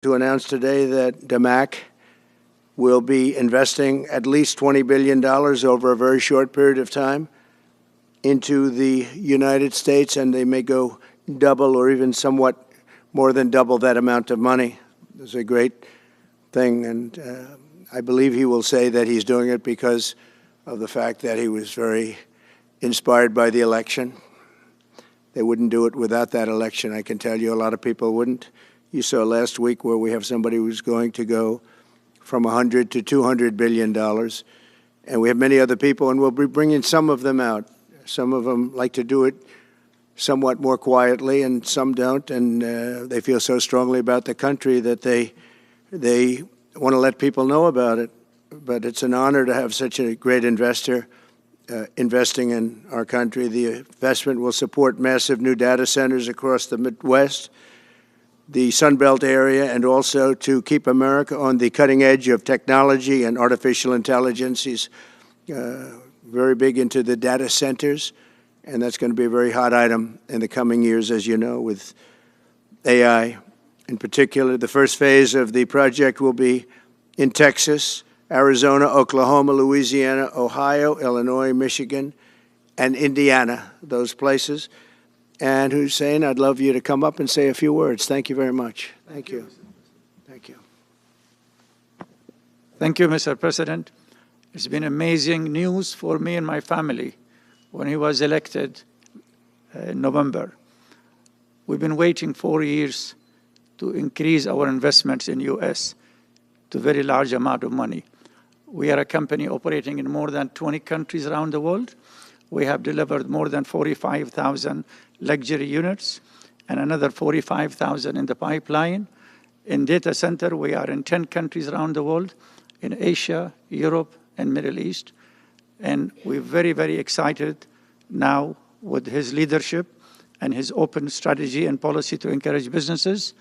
to announce today that Damac will be investing at least $20 billion over a very short period of time into the United States, and they may go double or even somewhat more than double that amount of money. It's a great thing, and I believe he will say that he's doing it because of the fact that he was very inspired by the election. They wouldn't do it without that election, I can tell you. A lot of people wouldn't. You saw last week where we have somebody who's going to go from $100 to $200 billion, and we have many other people, and we'll be bringing some of them out. Some of them like to do it somewhat more quietly, and some don't, and they feel so strongly about the country that they want to let people know about it. But it's an honor to have such a great investor investing in our country. The investment will support massive new data centers across the Midwest, the Sun Belt area, and also to keep America on the cutting edge of technology and artificial intelligence. He's very big into the data centers, and that's going to be a very hot item in the coming years, as you know, with AI. In particular, the first phase of the project will be in Texas, Arizona, Oklahoma, Louisiana, Ohio, Illinois, Michigan, and Indiana, those places. And Hussein, I'd love you to come up and say a few words. Thank you very much. Thank you. Thank you. Thank you, Mr. President. It's been amazing news for me and my family when he was elected in November. We've been waiting 4 years to increase our investments in U.S. to a very large amount of money. We are a company operating in more than 20 countries around the world. We have delivered more than 45,000 luxury units and another 45,000 in the pipeline. In data center, we are in 10 countries around the world, in Asia, Europe, and Middle East. And we're very, very excited now with his leadership and his open strategy and policy to encourage businesses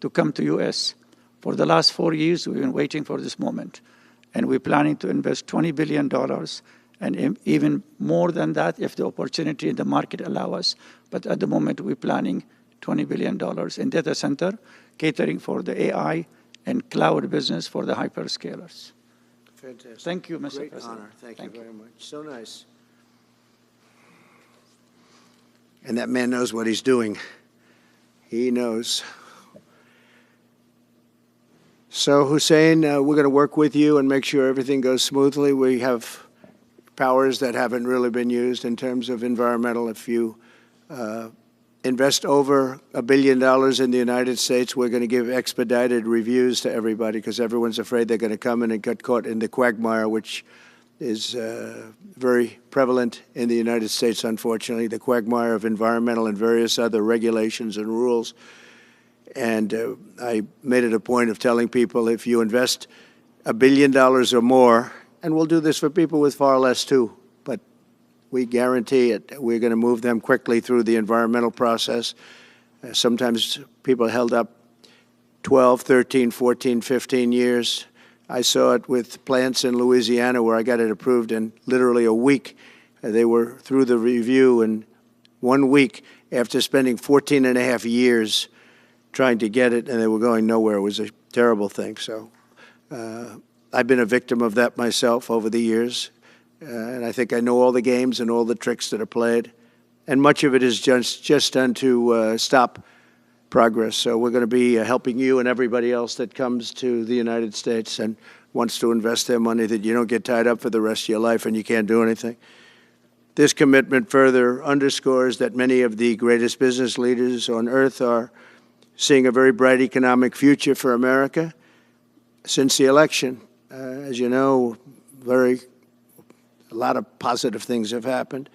to come to U.S. For the last 4 years, we've been waiting for this moment. And we're planning to invest $20 billion and even more than that if the opportunity in the market allow us. But at the moment, we're planning $20 billion in data center, catering for the AI and cloud business for the hyperscalers. Fantastic. Thank you, Mr. Great President. honor. Thank you very much. So nice. And that man knows what he's doing. He knows. So, Hussein, we're going to work with you and make sure everything goes smoothly. We have powers that haven't really been used in terms of environmental. If you invest over $1 billion in the United States, we're going to give expedited reviews to everybody because everyone's afraid they're going to come in and get caught in the quagmire, which is very prevalent in the United States, unfortunately, the quagmire of environmental and various other regulations and rules. And I made it a point of telling people if you invest $1 billion or more, and we'll do this for people with far less too, but we guarantee it. We're going to move them quickly through the environmental process. Sometimes people held up 12, 13, 14, 15 years. I saw it with plants in Louisiana where I got it approved in literally a week. They were through the review in 1 week after spending 14 and a half years trying to get it, and they were going nowhere. It was a terrible thing. So I've been a victim of that myself over the years, and I think I know all the games and all the tricks that are played, and much of it is just done to stop progress. So we're going to be helping you and everybody else that comes to the United States and wants to invest their money, that you don't get tied up for the rest of your life and you can't do anything. This commitment further underscores that many of the greatest business leaders on earth are seeing a very bright economic future for America since the election. As you know, a lot of positive things have happened.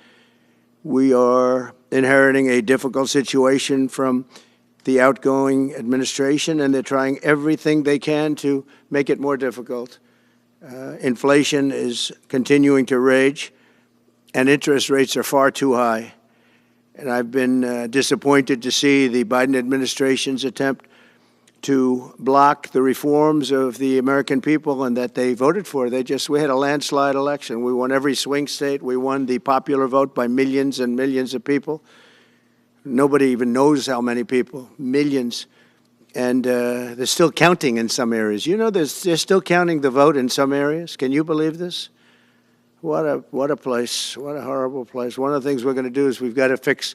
We are inheriting a difficult situation from the outgoing administration, and they're trying everything they can to make it more difficult. Inflation is continuing to rage, and interest rates are far too high. And I've been disappointed to see the Biden administration's attempt to block the reforms of the American people and that they voted for. We had a landslide election. We won every swing state. We won the popular vote by millions and millions of people. Nobody even knows how many people, millions. And they're still counting in some areas. You know, they're still counting the vote in some areas. Can you believe this? What a place. What a horrible place. One of the things we're going to do is we've got to fix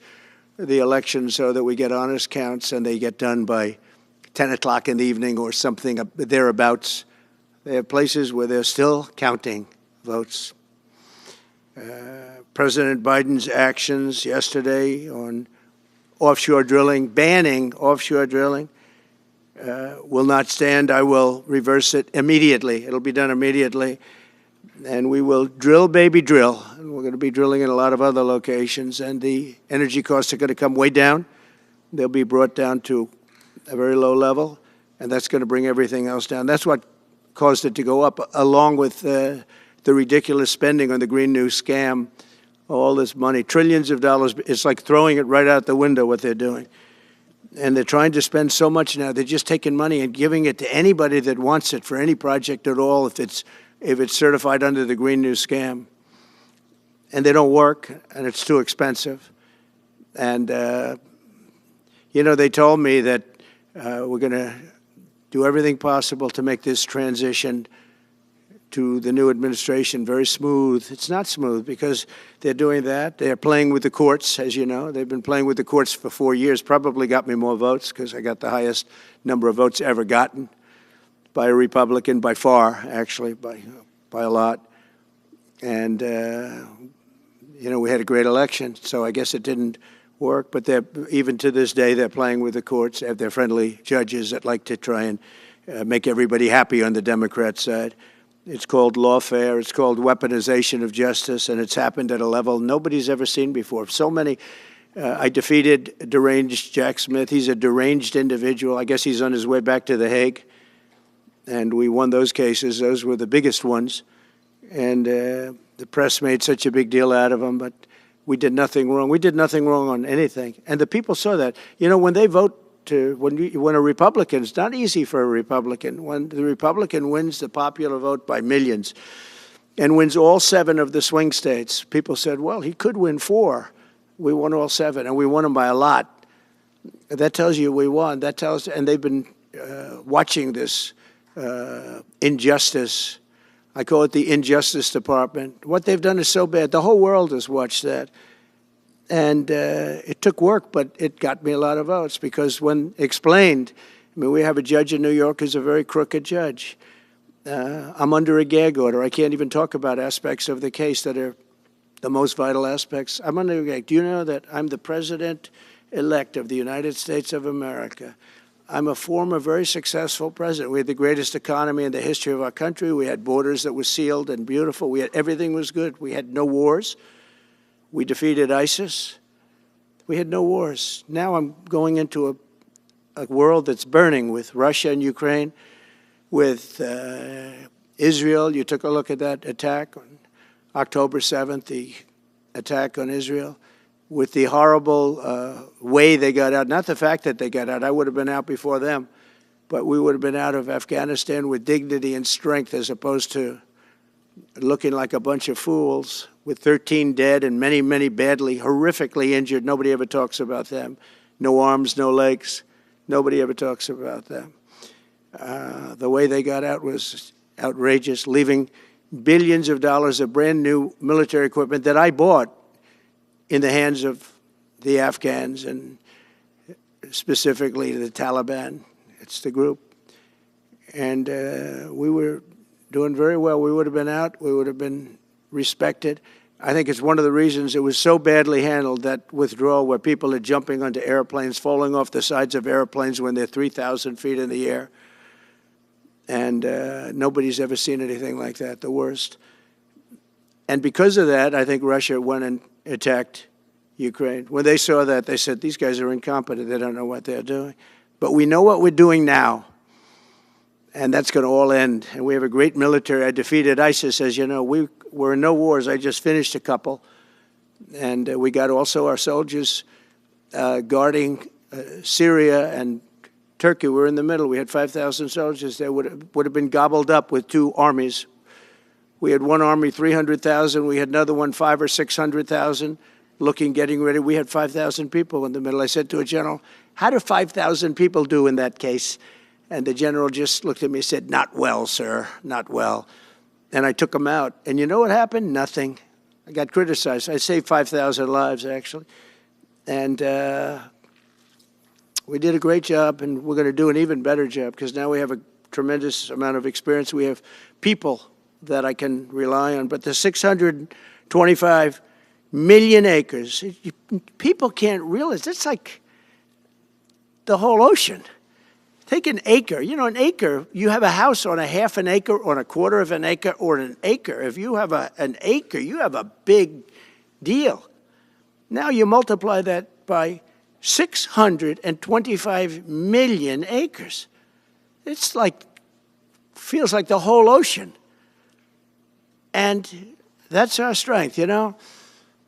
the election so that we get honest counts and they get done by 10 o'clock in the evening or something thereabouts. They have places where they're still counting votes. President Biden's actions yesterday on offshore drilling, banning offshore drilling, will not stand. I will reverse it immediately. It'll be done immediately. And we will drill, baby, drill. And we're going to be drilling in a lot of other locations. And the energy costs are going to come way down. They'll be brought down to a very low level. And that's going to bring everything else down. That's what caused it to go up, along with the ridiculous spending on the Green New scam. All this money, trillions of dollars. It's like throwing it right out the window, what they're doing. And they're trying to spend so much now. They're just taking money and giving it to anybody that wants it for any project at all if it's certified under the Green New scam. And they don't work, and it's too expensive. And, you know, they told me that we're going to do everything possible to make this transition to the new administration very smooth. It's not smooth because they're doing that. They're playing with the courts, as you know. They've been playing with the courts for 4 years, probably got me more votes because I got the highest number of votes ever gotten by a Republican, by far, actually, by a lot. And, you know, we had a great election, so I guess it didn't work. But even to this day, they're playing with the courts. They have their friendly judges that like to try and make everybody happy on the Democrat side. It's called lawfare. It's called weaponization of justice, and it's happened at a level nobody's ever seen before. So many. I defeated deranged Jack Smith. He's a deranged individual. I guess he's on his way back to The Hague, and we won those cases. Those were the biggest ones, and the press made such a big deal out of them, but we did nothing wrong. We did nothing wrong on anything, and the people saw that. You know, when they vote, when a Republican, it's not easy for a Republican. When the Republican wins the popular vote by millions and wins all 7 of the swing states, people said, well, he could win 4. We won all 7, and we won them by a lot. That tells you we won. That tells, and they've been watching this injustice. I call it the Injustice Department. What they've done is so bad. The whole world has watched that. And it took work, but it got me a lot of votes because when explained, I mean, we have a judge in New York who's a very crooked judge. I'm under a gag order. I can't even talk about aspects of the case that are the most vital aspects. I'm under a gag. Do you know that I'm the president-elect of the United States of America? I'm a former very successful president. We had the greatest economy in the history of our country. We had borders that were sealed and beautiful. Everything was good. We had no wars. We defeated ISIS. We had no wars. Now I'm going into a world that's burning with Russia and Ukraine, with Israel. You took a look at that attack on October 7th, the attack on Israel, with the horrible way they got out. Not the fact that they got out. I would have been out before them. But we would have been out of Afghanistan with dignity and strength as opposed to looking like a bunch of fools with 13 dead and many, many badly, horrifically injured. Nobody ever talks about them. No arms, no legs. Nobody ever talks about them. The way they got out was outrageous, leaving billions of dollars of brand new military equipment that I bought in the hands of the Afghans and specifically the Taliban. It's the group. And we were doing very well. We would have been out. We would have been respected. I think it's one of the reasons it was so badly handled, that withdrawal where people are jumping onto airplanes, falling off the sides of airplanes when they're 3,000 feet in the air. And nobody's ever seen anything like that, the worst. And because of that, I think Russia went and attacked Ukraine. When they saw that, they said, these guys are incompetent. They don't know what they're doing. But we know what we're doing now. And that's going to all end. And we have a great military. I defeated ISIS, as you know. We were in no wars. I just finished a couple. And we got also our soldiers guarding Syria and Turkey. We were in the middle. We had 5,000 soldiers. They would have been gobbled up with 2 armies. We had one army, 300,000. We had another one, 500,000 or 600,000, getting ready. We had 5,000 people in the middle. I said to a general, How do 5,000 people do in that case? And the general just looked at me and said, not well, sir, not well. And I took him out. And you know what happened? Nothing. I got criticized. I saved 5,000 lives, actually. And we did a great job, and we're going to do an even better job because now we have a tremendous amount of experience. We have people that I can rely on. But the 625 million acres, people can't realize, it's like the whole ocean. Take an acre. You know, an acre, you have a house on a half an acre, on a quarter of an acre, or an acre. If you have an acre, you have a big deal. Now you multiply that by 625 million acres. It's like, feels like the whole ocean. And that's our strength, you know.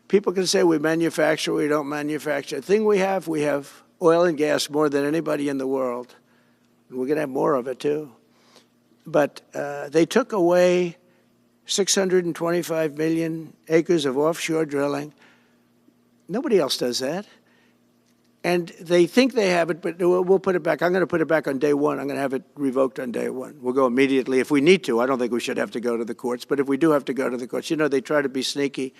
People can say we manufacture, we don't manufacture. The thing we have oil and gas more than anybody in the world. We're going to have more of it, too. But they took away 625 million acres of offshore drilling. Nobody else does that. And they think they have it, but we'll put it back. I'm going to put it back on day one. I'm going to have it revoked on day one. We'll go immediately if we need to. I don't think we should have to go to the courts. But if we do have to go to the courts, you know, they try to be sneaky.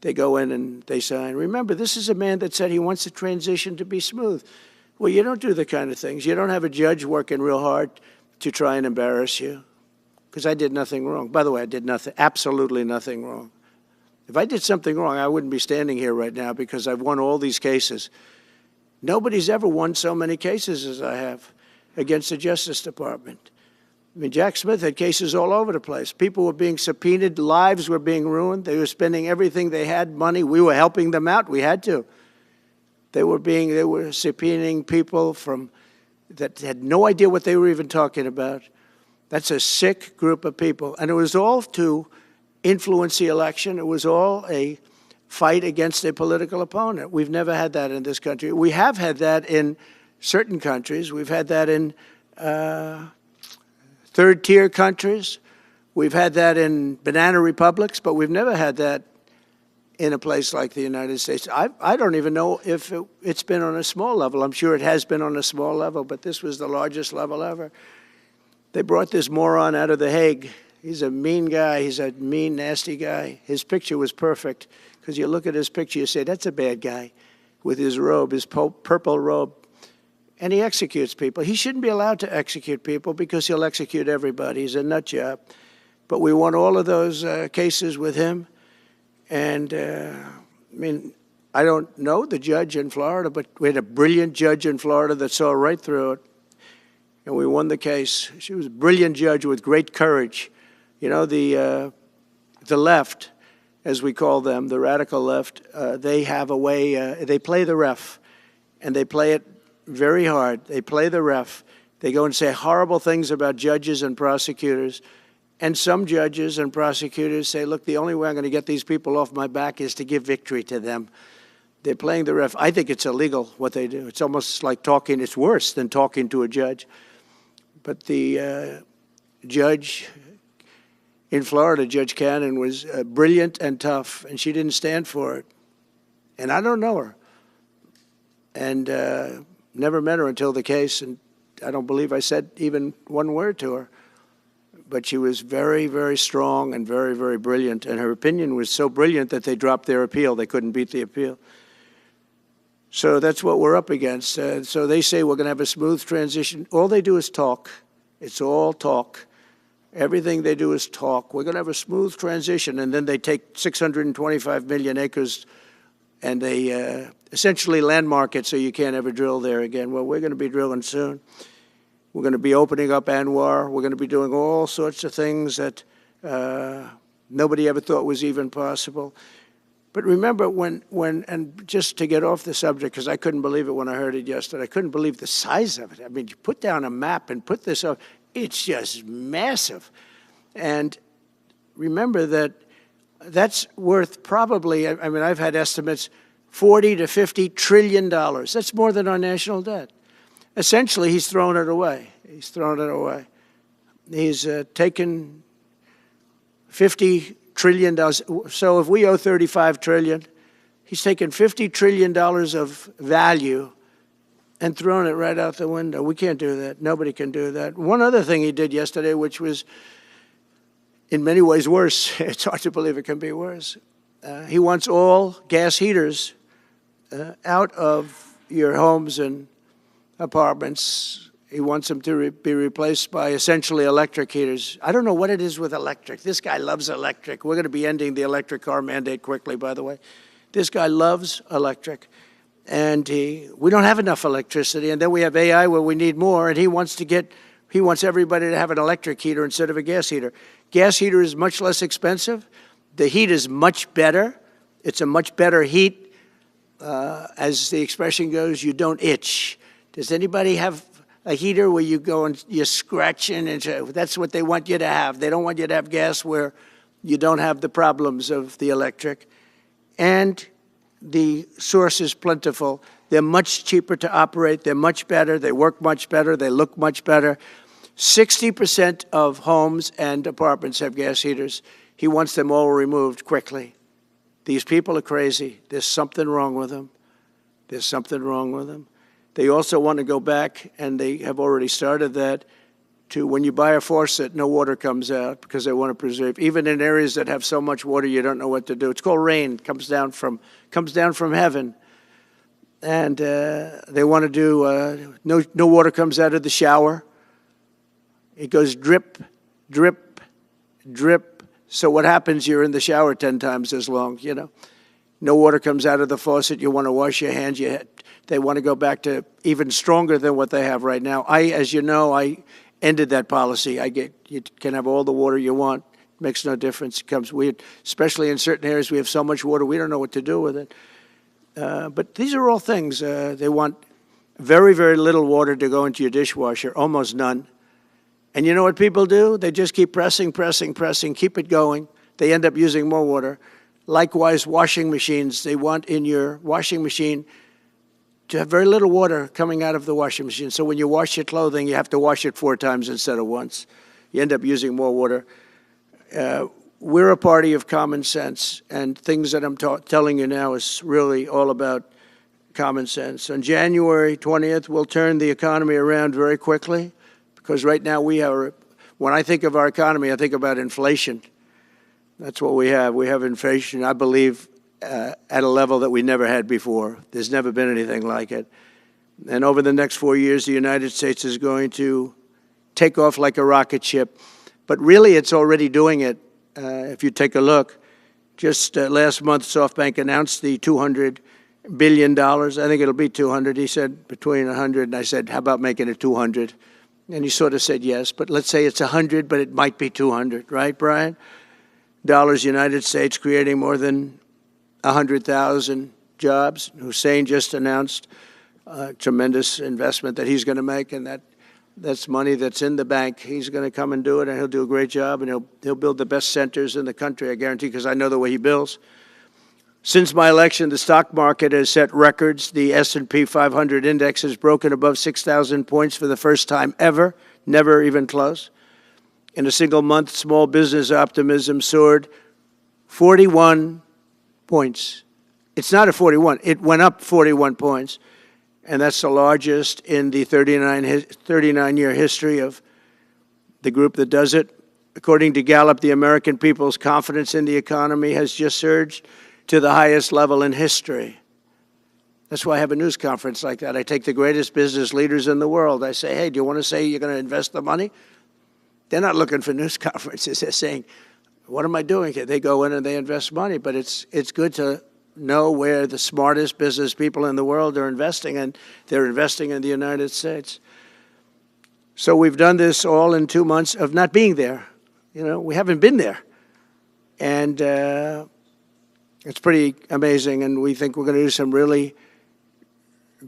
They go in and they sign. Remember, this is a man that said he wants the transition to be smooth. Well, you don't do the kind of things. You don't have a judge working real hard to try and embarrass you, because I did nothing wrong. By the way, I did nothing, absolutely nothing wrong. If I did something wrong, I wouldn't be standing here right now because I've won all these cases. Nobody's ever won so many cases as I have against the Justice Department. I mean, Jack Smith had cases all over the place. People were being subpoenaed. Lives were being ruined. They were spending everything they had, money. We were helping them out. We had to. They were subpoenaing people that had no idea what they were even talking about. That's a sick group of people. And it was all to influence the election. It was all a fight against a political opponent. We've never had that in this country. We have had that in certain countries. We've had that in third-tier countries. We've had that in banana republics, but we've never had that in a place like the United States. I don't even know if it's been on a small level. I'm sure it has been on a small level, but this was the largest level ever. They brought this moron out of The Hague. He's a mean guy. He's a mean, nasty guy. His picture was perfect, because you look at his picture, you say, that's a bad guy with his robe, his purple robe. And he executes people. He shouldn't be allowed to execute people because he'll execute everybody. He's a nut job. But we won all of those cases with him. And, I mean, I don't know the judge in Florida, but we had a brilliant judge in Florida that saw right through it. And we won the case. She was a brilliant judge with great courage. You know, the left, as we call them, the radical left, they have a way, they play the ref, and they play it very hard. They play the ref. They go and say horrible things about judges and prosecutors. And some judges and prosecutors say, look, the only way I'm going to get these people off my back is to give victory to them. They're playing the ref. I think it's illegal what they do. It's almost like talking. It's worse than talking to a judge. But the judge in Florida, Judge Cannon, was brilliant and tough, and she didn't stand for it. And I don't know her. And never met her until the case, and I don't believe I said even one word to her. But she was very, very strong and very, very brilliant. And her opinion was so brilliant that they dropped their appeal. They couldn't beat the appeal. So that's what we're up against. So they say we're going to have a smooth transition. All they do is talk. It's all talk. Everything they do is talk. We're going to have a smooth transition. And then they take 625 million acres and they essentially landmark it so you can't ever drill there again. Well, we're going to be drilling soon. We're going to be opening up Anwar. We're going to be doing all sorts of things that nobody ever thought was even possible. But remember and just to get off the subject, because I couldn't believe it when I heard it yesterday. I couldn't believe the size of it. I mean, you put down a map and put this up. It's just massive. And remember that that's worth probably, I mean, I've had estimates, $40 to $50 trillion. That's more than our national debt. Essentially, he's thrown it away. He's thrown it away. He's taken $50 trillion. So if we owe $35 trillion, he's taken $50 trillion of value and thrown it right out the window. We can't do that. Nobody can do that. One other thing he did yesterday, which was in many ways worse, it's hard to believe it can be worse. He wants all gas heaters out of your homes and apartments. He wants them to be replaced by essentially electric heaters. I don't know what it is with electric. This guy loves electric. We're going to be ending the electric car mandate quickly, by the way. This guy loves electric. And we don't have enough electricity. And then we have AI where we need more. And he wants everybody to have an electric heater instead of a gas heater. Gas heater is much less expensive. The heat is much better. It's a much better heat. As the expression goes, you don't itch. Does anybody have a heater where you go and you're scratching? And that's what they want you to have. They don't want you to have gas where you don't have the problems of the electric. And the source is plentiful. They're much cheaper to operate. They're much better. They work much better. They look much better. 60% of homes and apartments have gas heaters. He wants them all removed quickly. These people are crazy. There's something wrong with them. There's something wrong with them. They also want to go back, and they have already started that, to when you buy a faucet, no water comes out because they want to preserve. Even in areas that have so much water, you don't know what to do. It's called rain. It comes down from heaven. And they want to do, no water comes out of the shower. It goes drip, drip, drip. So what happens, you're in the shower 10 times as long, you know. No water comes out of the faucet. You want to wash your hands. They want to go back to even stronger than what they have right now. As you know, I ended that policy. You can have all the water you want. It makes no difference. It comes weird, especially in certain areas. We have so much water, we don't know what to do with it. But these are all things. They want very, very little water to go into your dishwasher, almost none. And you know what people do? They just keep pressing, keep it going. They end up using more water. Likewise, washing machines. They want in your washing machine to have very little water coming out of the washing machine. So when you wash your clothing, you have to wash it 4 times instead of once. You end up using more water. We're a party of common sense, and things that I'm telling you now is really all about common sense. On January 20th, we'll turn the economy around very quickly, because right now when I think of our economy, I think about inflation. That's what we have. We have inflation, I believe, at a level that we never had before. There's never been anything like it. And over the next 4 years, the United States is going to take off like a rocket ship. But really, it's already doing it. If you take a look, just last month, SoftBank announced the $200 billion. I think it'll be 200. He said between 100, and I said, how about making it 200? And he sort of said yes, but let's say it's 100, but it might be 200, right, Brian? Dollars, United States, creating more than 100,000 jobs. Hussein just announced a tremendous investment that he's going to make, and that's money that's in the bank. He's going to come and do it, and he'll do a great job, and he'll build the best centers in the country, I guarantee, because I know the way he builds. Since my election, the stock market has set records. The S&P 500 index has broken above 6,000 points for the first time ever, never even close. In a single month, small business optimism soared 41 points. It's not a 41. It went up 41 points. And that's the largest in the 39-year history of the group that does it. According to Gallup, the American people's confidence in the economy has just surged to the highest level in history. That's why I have a news conference like that. I take the greatest business leaders in the world. I say, hey, do you want to say you're going to invest the money? They're not looking for news conferences. They're saying, what am I doing here? They go in and they invest money, but it's good to know where the smartest business people in the world are investing, and they're investing in the United States. So we've done this all in 2 months of not being there. You know, we haven't been there. And it's pretty amazing, and we think we're going to do some really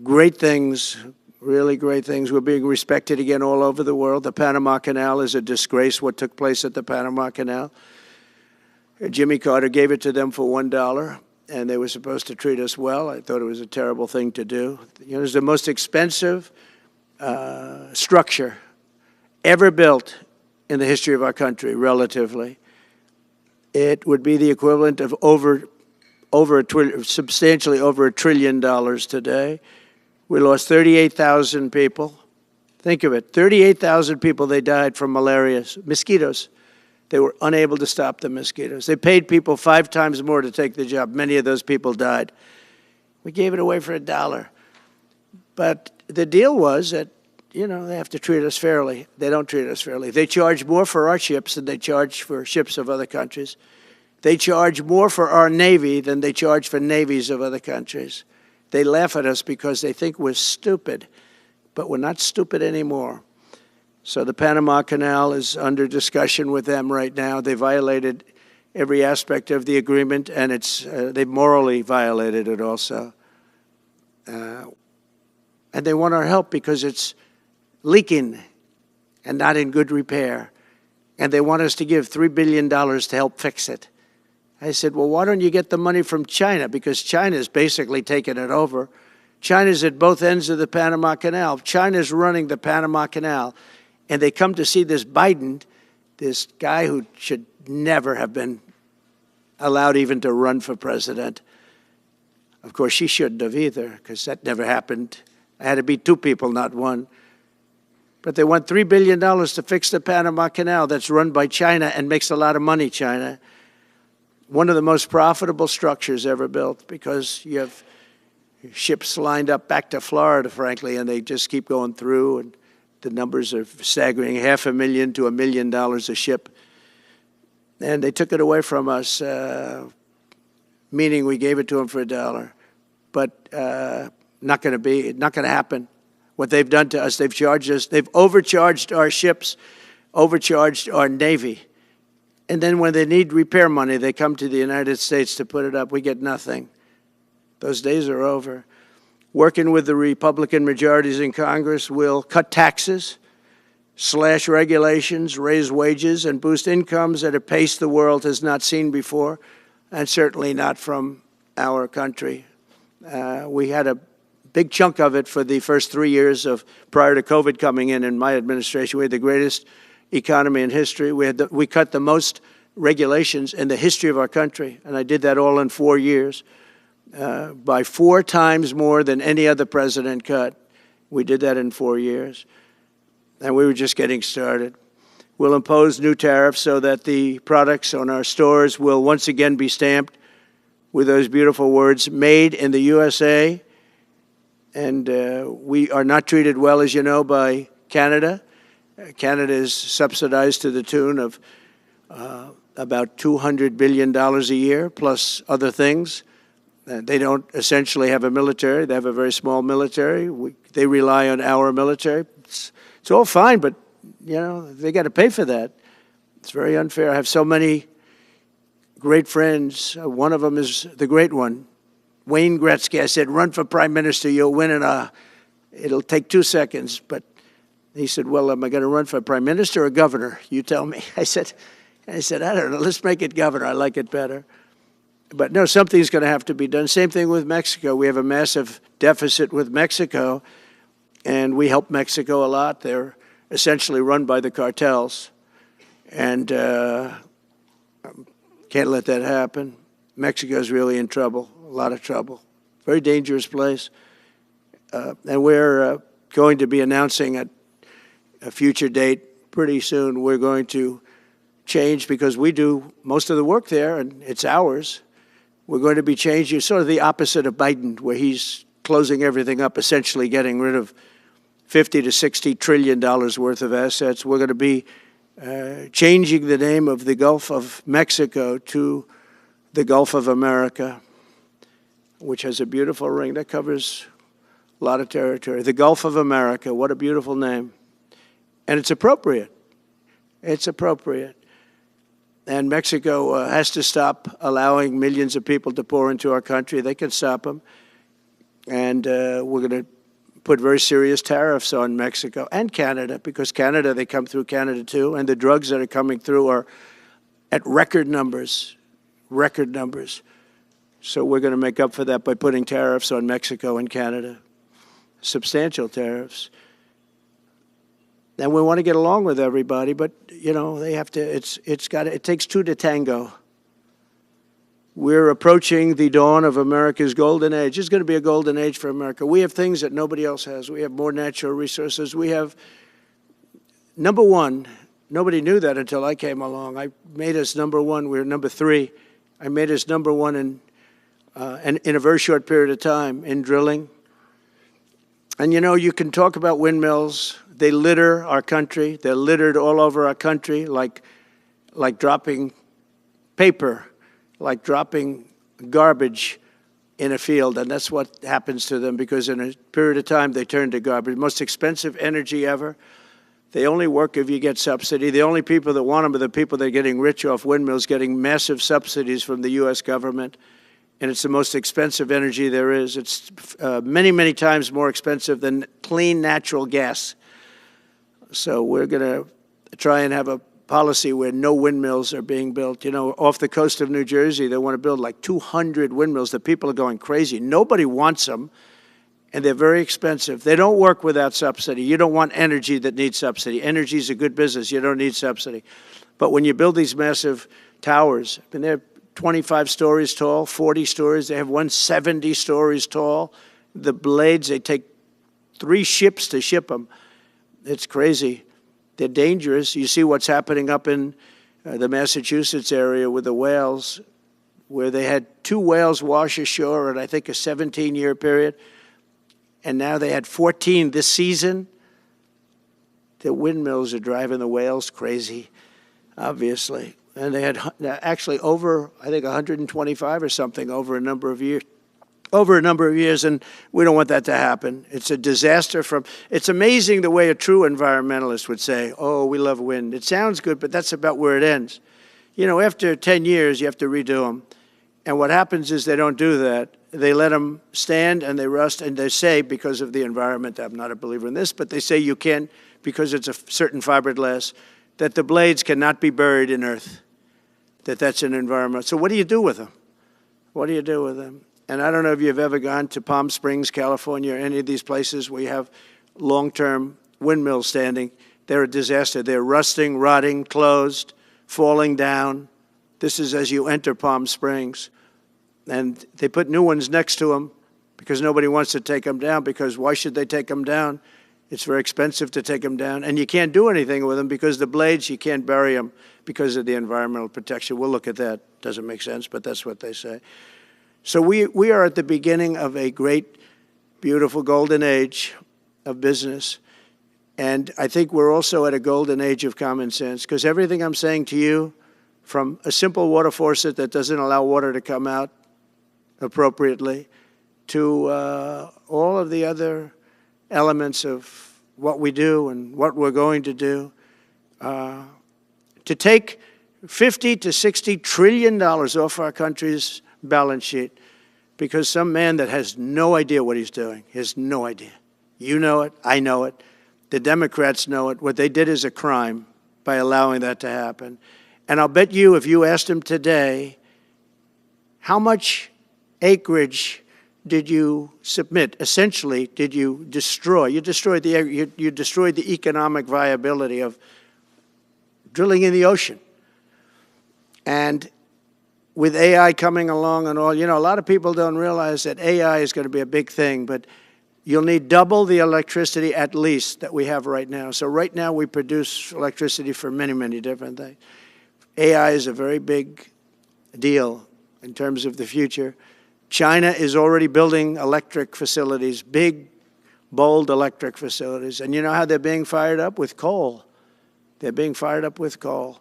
great things. Really great things. We're being respected again all over the world. The Panama Canal is a disgrace, what took place at the Panama Canal. Jimmy Carter gave it to them for $1, and they were supposed to treat us well. I thought it was a terrible thing to do. You know, it's the most expensive structure ever built in the history of our country, relatively. It would be the equivalent of substantially over $1 trillion today. We lost 38,000 people. Think of it, 38,000 people, they died from malaria, mosquitoes. They were unable to stop the mosquitoes. They paid people 5 times more to take the job. Many of those people died. We gave it away for $1. But the deal was that, you know, they have to treat us fairly. They don't treat us fairly. They charge more for our ships than they charge for ships of other countries. They charge more for our Navy than they charge for navies of other countries. They laugh at us because they think we're stupid, but we're not stupid anymore. So the Panama Canal is under discussion with them right now. They violated every aspect of the agreement, and they've morally violated it also. And they want our help because it's leaking and not in good repair. And they want us to give $3 billion to help fix it. I said, well, why don't you get the money from China? Because China's basically taken it over. China's at both ends of the Panama Canal. China's running the Panama Canal. And they come to see this Biden, this guy who should never have been allowed even to run for president. Of course, she shouldn't have either, because that never happened. I had to be 2 people, not 1. But they want $3 billion to fix the Panama Canal that's run by China and makes a lot of money, China. One of the most profitable structures ever built, because you have ships lined up back to Florida, frankly, and they just keep going through, and the numbers are staggering, $500,000 to $1 million a ship. And they took it away from us, meaning we gave it to them for $1. But not going to happen. What they've done to us, they've charged us, they've overcharged our ships, overcharged our Navy. And then when they need repair money, they come to the United States to put it up. We get nothing. Those days are over. Working with the Republican majorities in Congress, will cut taxes, slash regulations, raise wages, and boost incomes at a pace the world has not seen before, and certainly not from our country. We had a big chunk of it for the first 3 years prior to COVID coming in my administration. We had the greatest economy in history. We cut the most regulations in the history of our country, and I did that all in 4 years. By 4 times more than any other president cut. We did that in 4 years. And we were just getting started. We'll impose new tariffs so that the products on our stores will once again be stamped with those beautiful words, made in the USA. And we are not treated well, as you know, by Canada. Canada is subsidized to the tune of about $200 billion a year, plus other things. They don't essentially have a military. They have a very small military. They rely on our military. It's all fine, but, you know, they got to pay for that. It's very unfair. I have so many great friends. One of them is the great one, Wayne Gretzky. I said, run for prime minister. You'll win it'll take 2 seconds. But he said, well, am I going to run for prime minister or governor? You tell me. I said, I don't know. Let's make it governor. I like it better. But no, something's going to have to be done. Same thing with Mexico. We have a massive deficit with Mexico, and we help Mexico a lot. They're essentially run by the cartels, and can't let that happen. Mexico's really in trouble, a lot of trouble. Very dangerous place. And we're going to be announcing at a future date pretty soon. We're going to change, because we do most of the work there, and it's ours. We're going to be changing, sort of the opposite of Biden, where he's closing everything up, essentially getting rid of $50 to $60 trillion worth of assets. We're going to be changing the name of the Gulf of Mexico to the Gulf of America, which has a beautiful ring that covers a lot of territory. The Gulf of America, what a beautiful name. And it's appropriate. It's appropriate. And Mexico has to stop allowing millions of people to pour into our country. They can stop them. And we're going to put very serious tariffs on Mexico and Canada, because Canada, they come through Canada too. And the drugs that are coming through are at record numbers, record numbers. So we're going to make up for that by putting tariffs on Mexico and Canada, substantial tariffs. And we want to get along with everybody, but, you know, they have to, it takes 2 to tango. we're approaching the dawn of America's golden age. It's going to be a golden age for America. We have things that nobody else has. We have more natural resources. We have, number one, nobody knew that until I came along. I made us number one. We were number three. I made us number one in a very short period of time in drilling. And you know, you can talk about windmills. They litter our country. They're littered all over our country like dropping paper, like dropping garbage in a field. And that's what happens to them, because in a period of time they turn to garbage. Most expensive energy ever. They only work if you get subsidy. The only people that want them are the people that are getting rich off windmills, getting massive subsidies from the U.S. government. And it's the most expensive energy there is. It's many, many times more expensive than clean natural gas. So we're going to try and have a policy where no windmills are being built. You know, off the coast of New Jersey, they want to build like 200 windmills. The people are going crazy. Nobody wants them, and they're very expensive. They don't work without subsidy. You don't want energy that needs subsidy. Energy is a good business. You don't need subsidy. But when you build these massive towers, I mean, they're 25 stories tall, 40 stories. They have one 70 stories tall. The blades, they take 3 ships to ship them. It's crazy. They're dangerous. You see what's happening up in the Massachusetts area with the whales, where they had 2 whales wash ashore in, I think, a 17-year period. And now they had 14 this season. The windmills are driving the whales crazy, obviously. And they had actually over, I think, 125 or something over a number of years. And we don't want that to happen. It's a disaster it's amazing the way a true environmentalist would say, oh, we love wind. It sounds good, but that's about where it ends. You know, after 10 years, you have to redo them. And what happens is they don't do that. They let them stand and they rust, and they say, because of the environment, I'm not a believer in this, but they say you can't, because it's a certain fiberglass, that the blades cannot be buried in earth, that's an environment. So what do you do with them? What do you do with them? And I don't know if you've ever gone to Palm Springs, California, or any of these places where you have long-term windmills standing. They're a disaster. They're rusting, rotting, closed, falling down. This is as you enter Palm Springs. And they put new ones next to them because nobody wants to take them down, because why should they take them down? It's very expensive to take them down. And you can't do anything with them because the blades, you can't bury them because of the environmental protection. We'll look at that. Doesn't make sense, but that's what they say. So we are at the beginning of a great, beautiful golden age of business. And I think we're also at a golden age of common sense, because everything I'm saying to you, from a simple water faucet that doesn't allow water to come out appropriately, to all of the other elements of what we do and what we're going to do, to take $50 to $60 trillion off our country's balance sheet because some man that has no idea what he's doing, he has no idea. You know it, I know it, the Democrats know it. What they did is a crime by allowing that to happen. And I'll bet you, if you asked him today, how much acreage did you submit? Essentially, did you destroy? You destroyed the economic viability of drilling in the ocean. And with AI coming along and all, you know, a lot of people don't realize that AI is going to be a big thing, but you'll need double the electricity at least that we have right now. So right now we produce electricity for many, many different things. AI is a very big deal in terms of the future. China is already building electric facilities, big, bold electric facilities. And you know how they're being fired up? With coal. They're being fired up with coal.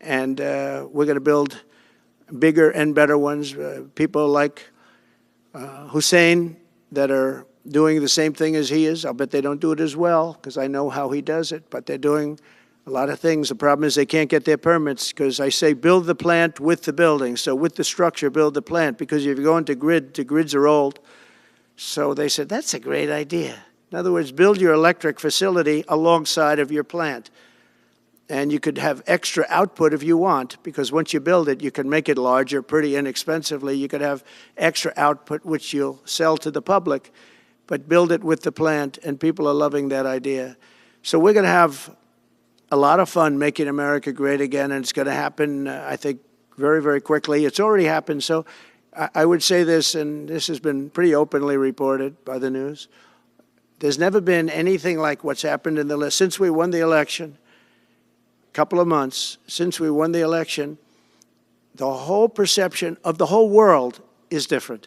And we're going to build bigger and better ones. People like Hussein that are doing the same thing as he is. I'll bet they don't do it as well because I know how he does it, but they're doing a lot of things. The problem is they can't get their permits because I say build the plant with the building. So with the structure, build the plant, because if you go into grid, the grids are old. So they said, that's a great idea. In other words, build your electric facility alongside of your plant. And you could have extra output if you want, because once you build it, you can make it larger pretty inexpensively. You could have extra output, which you'll sell to the public, but build it with the plant, and people are loving that idea. So we're going to have a lot of fun making America great again, and it's going to happen, I think, very, very quickly. It's already happened. So I would say this, and this has been pretty openly reported by the news. There's never been anything like what's happened in the list. Since we won the election, a couple of months, since we won the election, the whole perception of the whole world is different.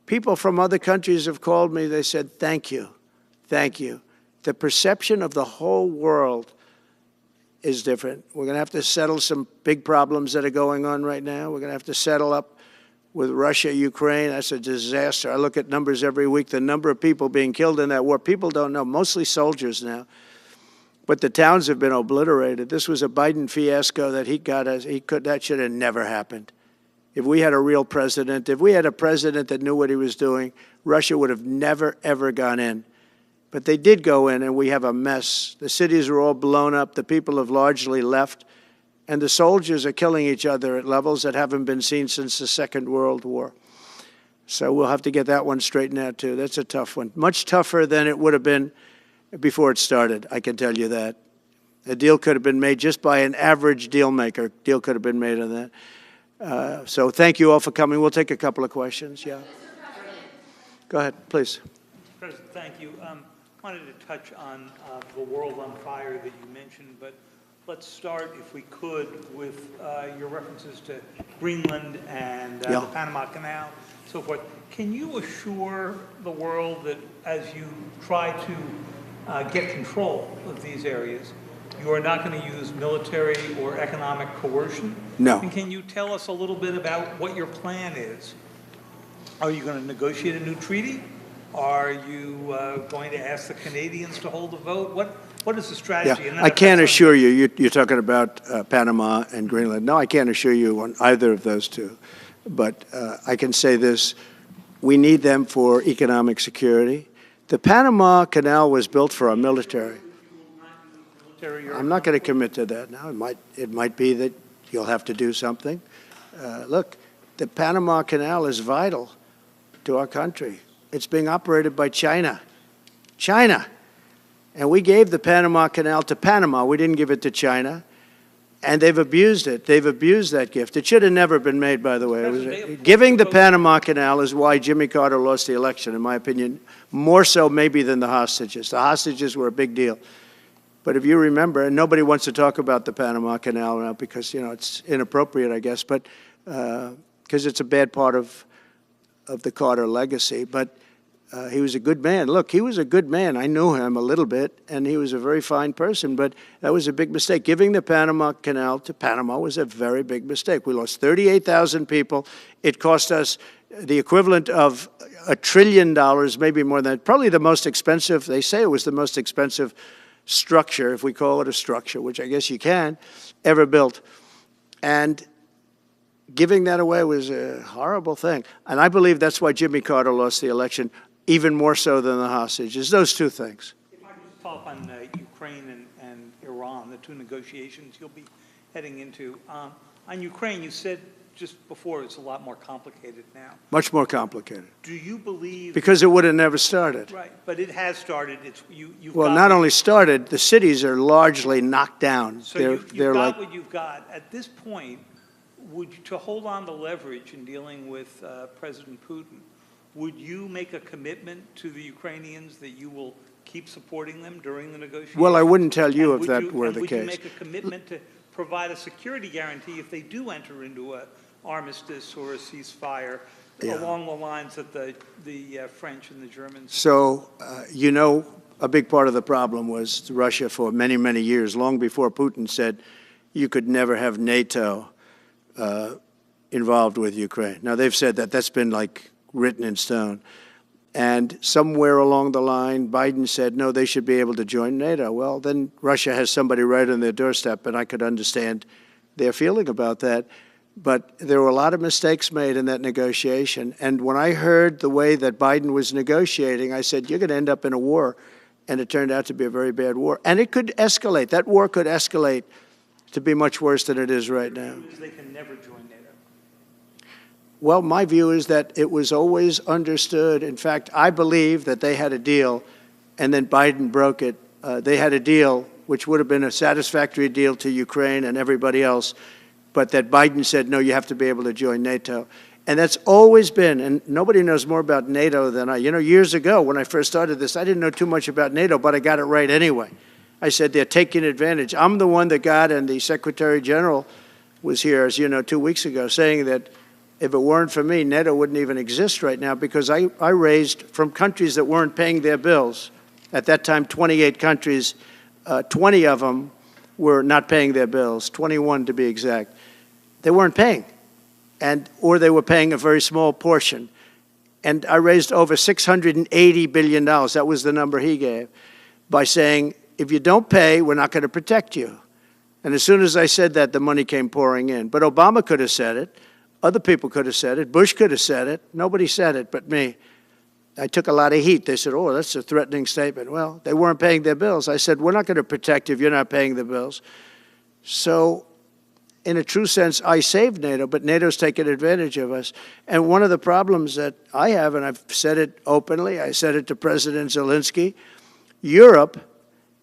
People from other countries have called me. They said, thank you, thank you. The perception of the whole world is different. We're going to have to settle some big problems that are going on right now. We're going to have to settle up with Russia, Ukraine. That's a disaster. I look at numbers every week, the number of people being killed in that war. People don't know, mostly soldiers now. But the towns have been obliterated. This was a Biden fiasco that that should have never happened. If we had a real president, if we had a president that knew what he was doing, Russia would have never, ever gone in. But they did go in, and we have a mess. The cities are all blown up. The people have largely left. And the soldiers are killing each other at levels that haven't been seen since the Second World War. So we'll have to get that one straightened out, too. That's a tough one. Much tougher than it would have been before it started, I can tell you that. A deal could have been made just by an average deal maker. Deal could have been made on that. So thank you all for coming. We'll take a couple of questions. Yeah. Go ahead, please. President, thank you. Wanted to touch on the world on fire that you mentioned, but let's start, if we could, with your references to Greenland and the Panama Canal, so forth. Can you assure the world that as you try to get control of these areas, you are not going to use military or economic coercion? No. And can you tell us a little bit about what your plan is? Are you going to negotiate a new treaty? Are you going to ask the Canadians to hold a vote? What is the strategy? Yeah, I can't assure you, you're talking about Panama and Greenland. No, I can't assure you on either of those two. But I can say this, we need them for economic security. The Panama Canal was built for our military. I'm not going to commit to that now. It might be that you'll have to do something. Look, the Panama Canal is vital to our country. It's being operated by China. China. And we gave the Panama Canal to Panama. We didn't give it to China. And they've abused it. They've abused that gift. It should have never been made, by the way. Giving the Panama Canal is why Jimmy Carter lost the election, in my opinion, more so maybe than the hostages. The hostages were a big deal. But if you remember, and nobody wants to talk about the Panama Canal now because, you know, it's inappropriate, I guess, but because it's a bad part of the Carter legacy. But he was a good man. Look, he was a good man. I knew him a little bit, and he was a very fine person, but that was a big mistake. Giving the Panama Canal to Panama was a very big mistake. We lost 38,000 people. It cost us the equivalent of $1 trillion, maybe more than that. Probably the most expensive, they say it was the most expensive structure, if we call it a structure, which I guess you can, ever built. And giving that away was a horrible thing. And I believe that's why Jimmy Carter lost the election, even more so than the hostages. Those two things. If I could just follow up on Ukraine and Iran, the two negotiations you'll be heading into. On Ukraine, you said just before it's a lot more complicated now. Much more complicated. Do you believe... Because it would have never started. Right, but it has started. Well, not only started, the cities are largely knocked down. So you've got what you've got. At this point, to hold on to leverage in dealing with President Putin, would you make a commitment to the Ukrainians that you will keep supporting them during the negotiations? Well, I wouldn't tell you if that were the case. Would you make a commitment to provide a security guarantee if they do enter into an armistice or a ceasefire along the lines that the French and the Germans? So, you know, a big part of the problem was Russia for many, many years, long before Putin said you could never have NATO involved with Ukraine. Now, they've said that. That's been like written in stone. And somewhere along the line, Biden said, no, they should be able to join NATO. Well, then Russia has somebody right on their doorstep, and I could understand their feeling about that. But there were a lot of mistakes made in that negotiation. And when I heard the way that Biden was negotiating, I said, you're going to end up in a war. And it turned out to be a very bad war. And it could escalate. That war could escalate to be much worse than it is right now. They can never join NATO. Well, my view is that it was always understood. In fact, I believe that they had a deal, and then Biden broke it. They had a deal which would have been a satisfactory deal to Ukraine and everybody else, but that Biden said, no, you have to be able to join NATO. And that's always been, and nobody knows more about NATO than I. You know, years ago when I first started this, I didn't know too much about NATO, but I got it right anyway. I said they're taking advantage. I'm the one that got, and the Secretary General was here, as you know, 2 weeks ago, saying that if it weren't for me, NATO wouldn't even exist right now, because I raised from countries that weren't paying their bills. At that time, 28 countries, 20 of them were not paying their bills, 21 to be exact. They weren't paying. Or they were paying a very small portion. And I raised over $680 billion, that was the number he gave, by saying, if you don't pay, we're not going to protect you. And as soon as I said that, the money came pouring in. But Obama could have said it. Other people could have said it. Bush could have said it. Nobody said it but me. I took a lot of heat. They said, oh, that's a threatening statement. Well, they weren't paying their bills. I said, we're not going to protect you if you're not paying the bills. So in a true sense, I saved NATO, but NATO's taken advantage of us. And one of the problems that I have, and I've said it openly, I said it to President Zelensky, Europe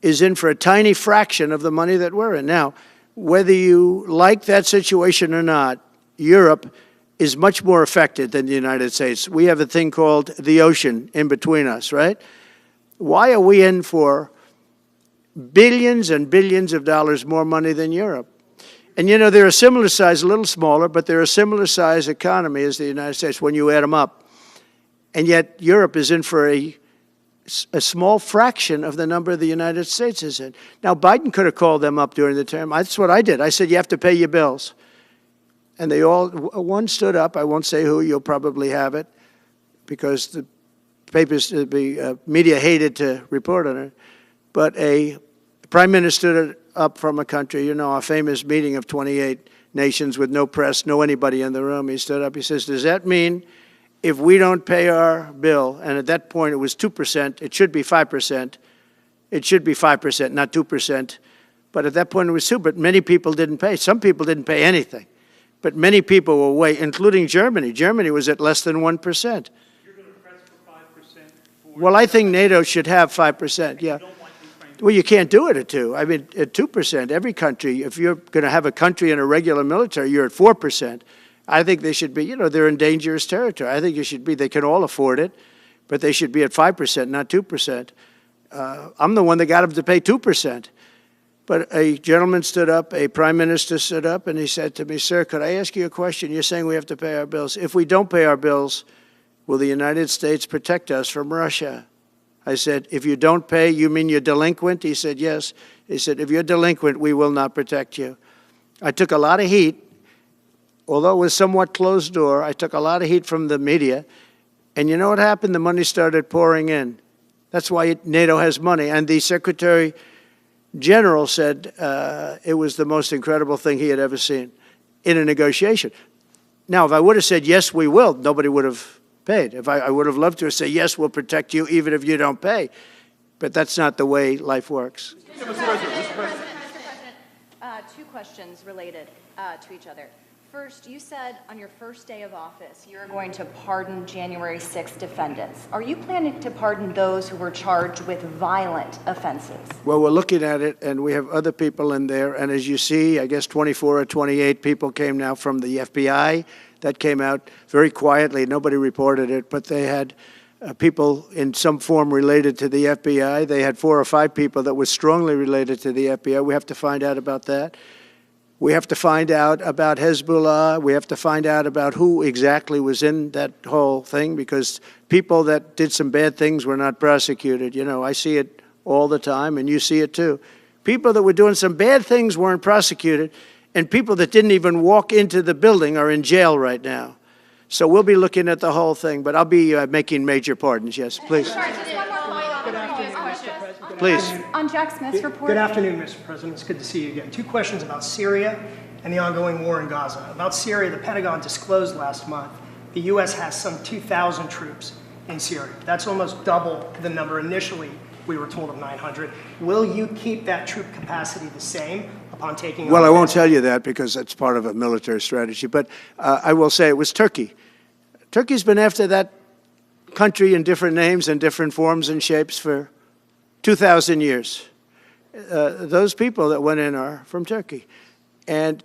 is in for a tiny fraction of the money that we're in. Now, whether you like that situation or not, Europe is much more affected than the United States. We have a thing called the ocean in between us, right? Why are we in for billions and billions of dollars more money than Europe? And, you know, they're a similar size, a little smaller, but they're a similar size economy as the United States when you add them up. And yet Europe is in for a small fraction of the number the United States is in. Now, Biden could have called them up during the term. That's what I did. I said, you have to pay your bills. And they all, one stood up. I won't say who. You'll probably have it because the papers, the media hated to report on it. But a prime minister stood up from a country, you know, a famous meeting of 28 nations with no press, no anybody in the room. He stood up. He says, does that mean if we don't pay our bill, and at that point it was 2%, it should be 5%. It should be 5%, not 2%. But at that point it was 2%. But many people didn't pay. Some people didn't pay anything. But many people were way, including Germany. Germany was at less than 1%. You're going to press for 5%? Well, I think NATO should have 5%, yeah. Well, you can't do it at 2%. I mean, at 2%, every country, if you're going to have a country in a regular military, you're at 4%. I think they should be, you know, they're in dangerous territory. I think it should be, they can all afford it, but they should be at 5%, not 2%. I'm the one that got them to pay 2%. But a gentleman stood up, a prime minister stood up, and he said to me, sir, could I ask you a question? You're saying we have to pay our bills. If we don't pay our bills, will the United States protect us from Russia? I said, if you don't pay, you mean you're delinquent? He said, yes. He said, if you're delinquent, we will not protect you. I took a lot of heat. Although it was somewhat closed door, I took a lot of heat from the media. And you know what happened? The money started pouring in. That's why NATO has money. And the Secretary General said it was the most incredible thing he had ever seen in a negotiation. Now, if I would have said, yes, we will, nobody would have paid. If I would have loved to say, yes, we'll protect you even if you don't pay. But that's not the way life works. Mr. President, two questions related to each other. First, you said on your first day of office you're going to pardon January 6th defendants. Are you planning to pardon those who were charged with violent offenses? Well, we're looking at it, and we have other people in there. And as you see, I guess 24 or 28 people came now from the FBI. That came out very quietly. Nobody reported it, but they had people in some form related to the FBI. They had 4 or 5 people that were strongly related to the FBI. We have to find out about that. We have to find out about Hezbollah. We have to find out about who exactly was in that whole thing, because people that did some bad things were not prosecuted. You know, I see it all the time, and you see it too. People that were doing some bad things weren't prosecuted, and people that didn't even walk into the building are in jail right now. So we'll be looking at the whole thing, but I'll be making major pardons. Yes, please. Sorry, just one more follow-up. Good afternoon, Mr. President. Please. On Jack Smith's report. Good afternoon, Mr. President. It's good to see you again. 2 questions about Syria and the ongoing war in Gaza. About Syria, the Pentagon disclosed last month the U.S. has some 2,000 troops in Syria. That's almost double the number initially we were told of 900. Will you keep that troop capacity the same upon taking over? Well, I won't tell you that because that's part of a military strategy, but I will say it was Turkey. Turkey's been after that country in different names and different forms and shapes for 2,000 years. Those people that went in are from Turkey. And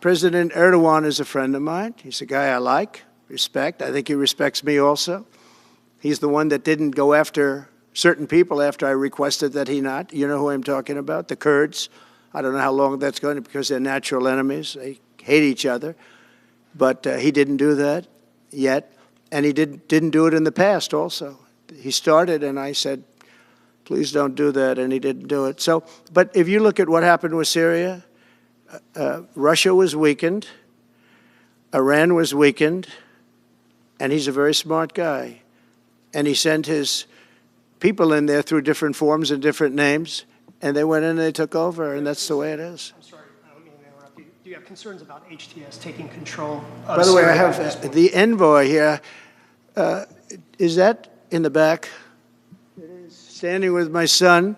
President Erdogan is a friend of mine. He's a guy I like, respect. I think he respects me also. He's the one that didn't go after certain people after I requested that he not. You know who I'm talking about, the Kurds. I don't know how long that's going to, because they're natural enemies. They hate each other. But he didn't do that yet, and he didn't do it in the past also. He started, and I said, please don't do that, and he didn't do it. So, but if you look at what happened with Syria, Russia was weakened, Iran was weakened, and he's a very smart guy. And he sent his people in there through different forms and different names, and they went in and they took over, and that's the way it is. I'm sorry, I don't mean to interrupt you. Do you have concerns about HTS taking control of By the way, I Syria at this have point? the envoy here. Is that in the back? It is. Standing with my son,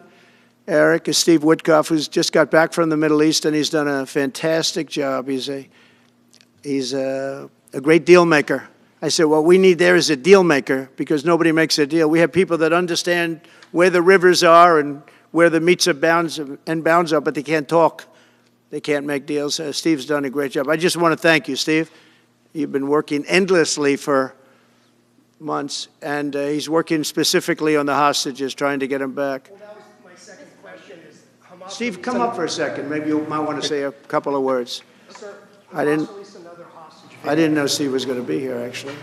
Eric, is Steve Witkoff, who's just got back from the Middle East, and he's done a fantastic job. He's a great deal maker. I said, what we need there is a deal maker, because nobody makes a deal. We have people that understand where the rivers are and where the meets and bounds are, but they can't talk. They can't make deals. Steve's done a great job. I just want to thank you, Steve. You've been working endlessly for months, and he's working specifically on the hostages, trying to get them back. Well, that was my second question. Is Hamas Steve, come up for a second. Maybe you might want to say a couple of words. Sir, I didn't- Hamas released another hostage. I didn't know Steve was going to be here, actually.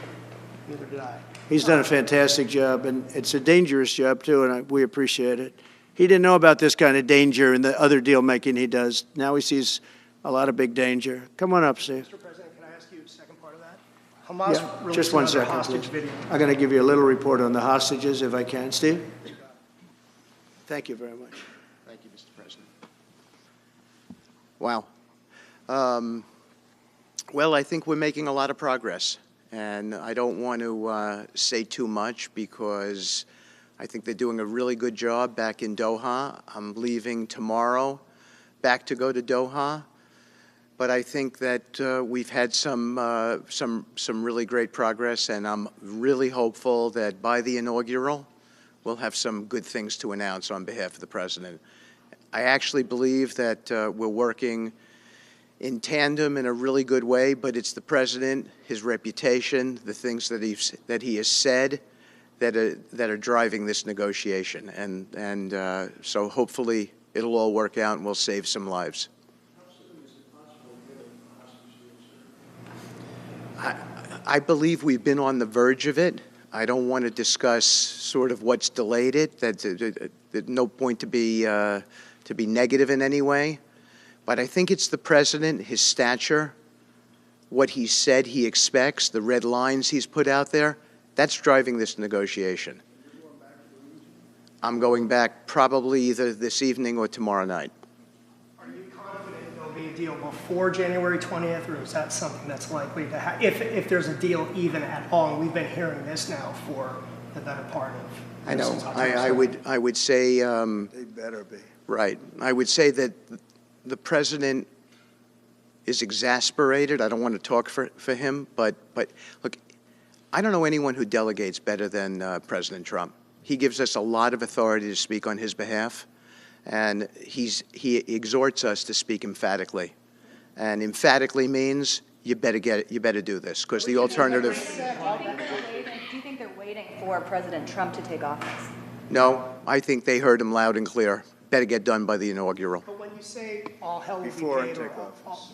Neither did I. He's done a fantastic job, and it's a dangerous job, too, and we appreciate it. He didn't know about this kind of danger and the other deal-making he does. Now he sees a lot of big danger. Come on up, Steve. Mr. President, can I ask you a second part of that? Hamas Yeah, released just one another second, hostage please. video. I'm going to give you a little report on the hostages, if I can. Steve? Thank you very much. Thank you, Mr. President. Wow. Well, I think we're making a lot of progress, and I don't want to say too much because I think they're doing a really good job back in Doha. I'm leaving tomorrow back to go to Doha, but I think that we've had some really great progress, and I'm really hopeful that by the inaugural, we'll have some good things to announce on behalf of the President. I actually believe that we're working in tandem in a really good way, but it's the President, his reputation, the things that he has said that are driving this negotiation. And so hopefully it'll all work out and we'll save some lives. I believe we've been on the verge of it. I don't want to discuss sort of what's delayed it. There's no point to be negative in any way. But I think it's the President, his stature, what he said he expects, the red lines he's put out there, that's driving this negotiation. I'm going back probably either this evening or tomorrow night. Are you confident there'll be a deal before January 20th, or is that something that's likely to happen? If there's a deal even at all, and we've been hearing this now for the better part of... I know. I would say... They better be. Right. I would say that the President is exasperated. I don't want to talk for him, but look, I don't know anyone who delegates better than President Trump. He gives us a lot of authority to speak on his behalf, and he exhorts us to speak emphatically. And emphatically means you better get it, you better do this, because the alternative... Do you think they're waiting for President Trump to take office? No, I think they heard him loud and clear. Better get done by the inaugural. But when you say all hell will Before be I paid, take or office.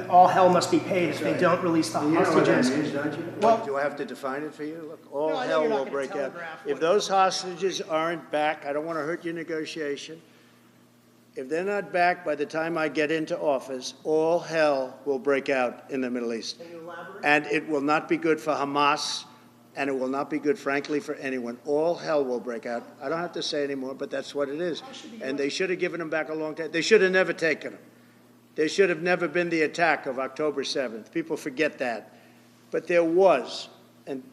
all hell must be paid if they right. don't release the You know what that hostages. means, don't you? Well- Do I have to define it for you? Look, all No, I know hell you're not will gonna break out. telegraph If what- those hostages aren't back, I don't want to hurt your negotiation. If they're not back by the time I get into office, all hell will break out in the Middle East. Can you elaborate? And it will not be good for Hamas, and it will not be good, frankly, for anyone. All hell will break out. I don't have to say anymore, but that's what it is. And they should have given them back a long time. They should have never taken them. There should have never been the attack of October 7th. People forget that. But there was, and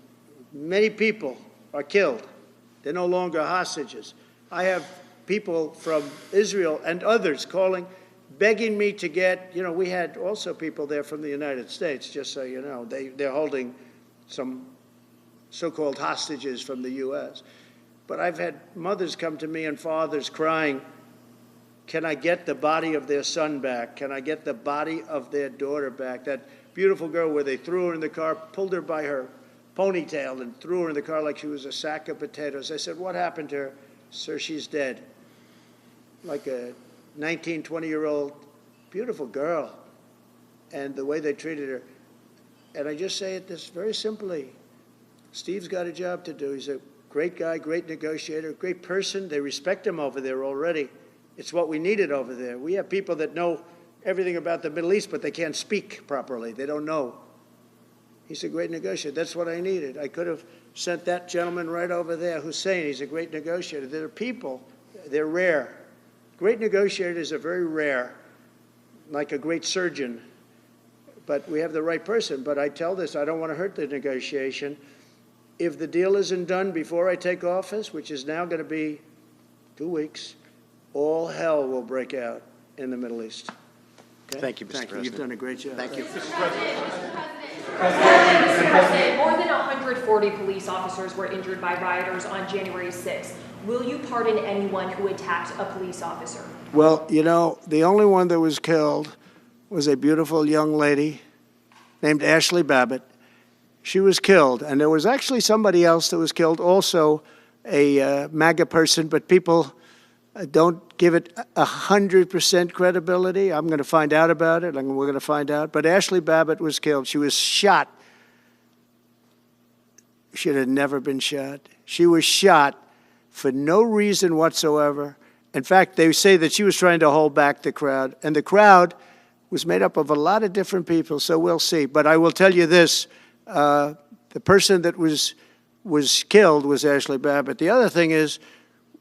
many people are killed. They're no longer hostages. I have people from Israel and others calling, begging me to get, we had also people there from the United States, just so you know. They're holding some so-called hostages from the U.S. But I've had mothers come to me and fathers crying, Can I get the body of their son back? Can I get the body of their daughter back? That beautiful girl where they threw her in the car, pulled her by her ponytail and threw her in the car like she was a sack of potatoes. I said, what happened to her? Sir, she's dead. Like a 19, 20-year-old beautiful girl. And the way they treated her. And I just say it this very simply. Steve's got a job to do. He's a great guy, great negotiator, great person. They respect him over there already. It's what we needed over there. We have people that know everything about the Middle East, but they can't speak properly. They don't know. He's a great negotiator. That's what I needed. I could have sent that gentleman right over there, Hussein. He's a great negotiator. There are people, they're rare. Great negotiators are very rare, like a great surgeon. But we have the right person. But I tell this, I don't want to hurt the negotiation. If the deal isn't done before I take office, which is now going to be 2 weeks, all hell will break out in the Middle East. Okay? Thank you, Mr. Thank you. President. You've done a great job. Thank you. Mr. President, more than 140 police officers were injured by rioters on January 6th. Will you pardon anyone who attacked a police officer? Well, you know, the only one that was killed was a beautiful young lady named Ashley Babbitt. She was killed, and there was actually somebody else that was killed, also a MAGA person, but people don't give it 100% credibility. I'm going to find out about it, and we're going to find out. But Ashley Babbitt was killed. She was shot. She had never been shot. She was shot for no reason whatsoever. In fact, they say that she was trying to hold back the crowd, and the crowd was made up of a lot of different people, so we'll see. But I will tell you this, the person that was killed was Ashley Babbitt. The other thing is,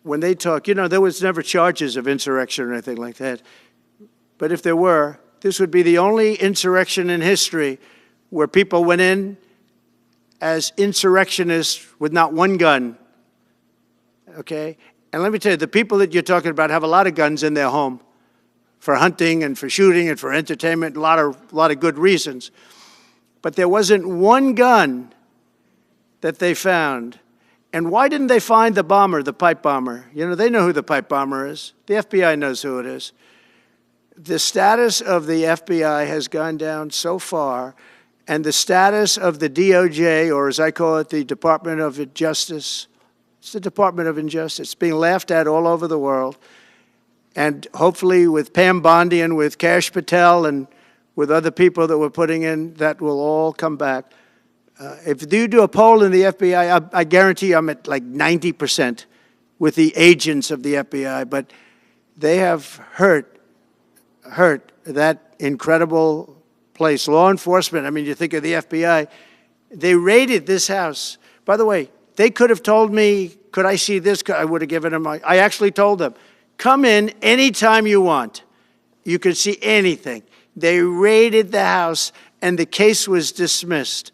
when they talk, you know, there was never charges of insurrection or anything like that. But if there were, this would be the only insurrection in history where people went in as insurrectionists with not one gun, okay? And let me tell you, the people that you're talking about have a lot of guns in their home for hunting and for shooting and for entertainment, a lot of good reasons. But there wasn't one gun that they found. And why didn't they find the bomber, the pipe bomber? You know, they know who the pipe bomber is. The FBI knows who it is. The status of the FBI has gone down so far, and the status of the DOJ, or as I call it, the Department of Justice, it's the Department of Injustice. It's being laughed at all over the world. And hopefully with Pam Bondi and with Kash Patel and with other people that we're putting in, that will all come back. If you do a poll in the FBI, I guarantee I'm at like 90% with the agents of the FBI, but they have hurt that incredible place. Law enforcement, I mean, you think of the FBI, they raided this house. By the way, they could have told me, could I see this? I would have given them, I actually told them, come in anytime you want. You can see anything. They raided the house, and the case was dismissed.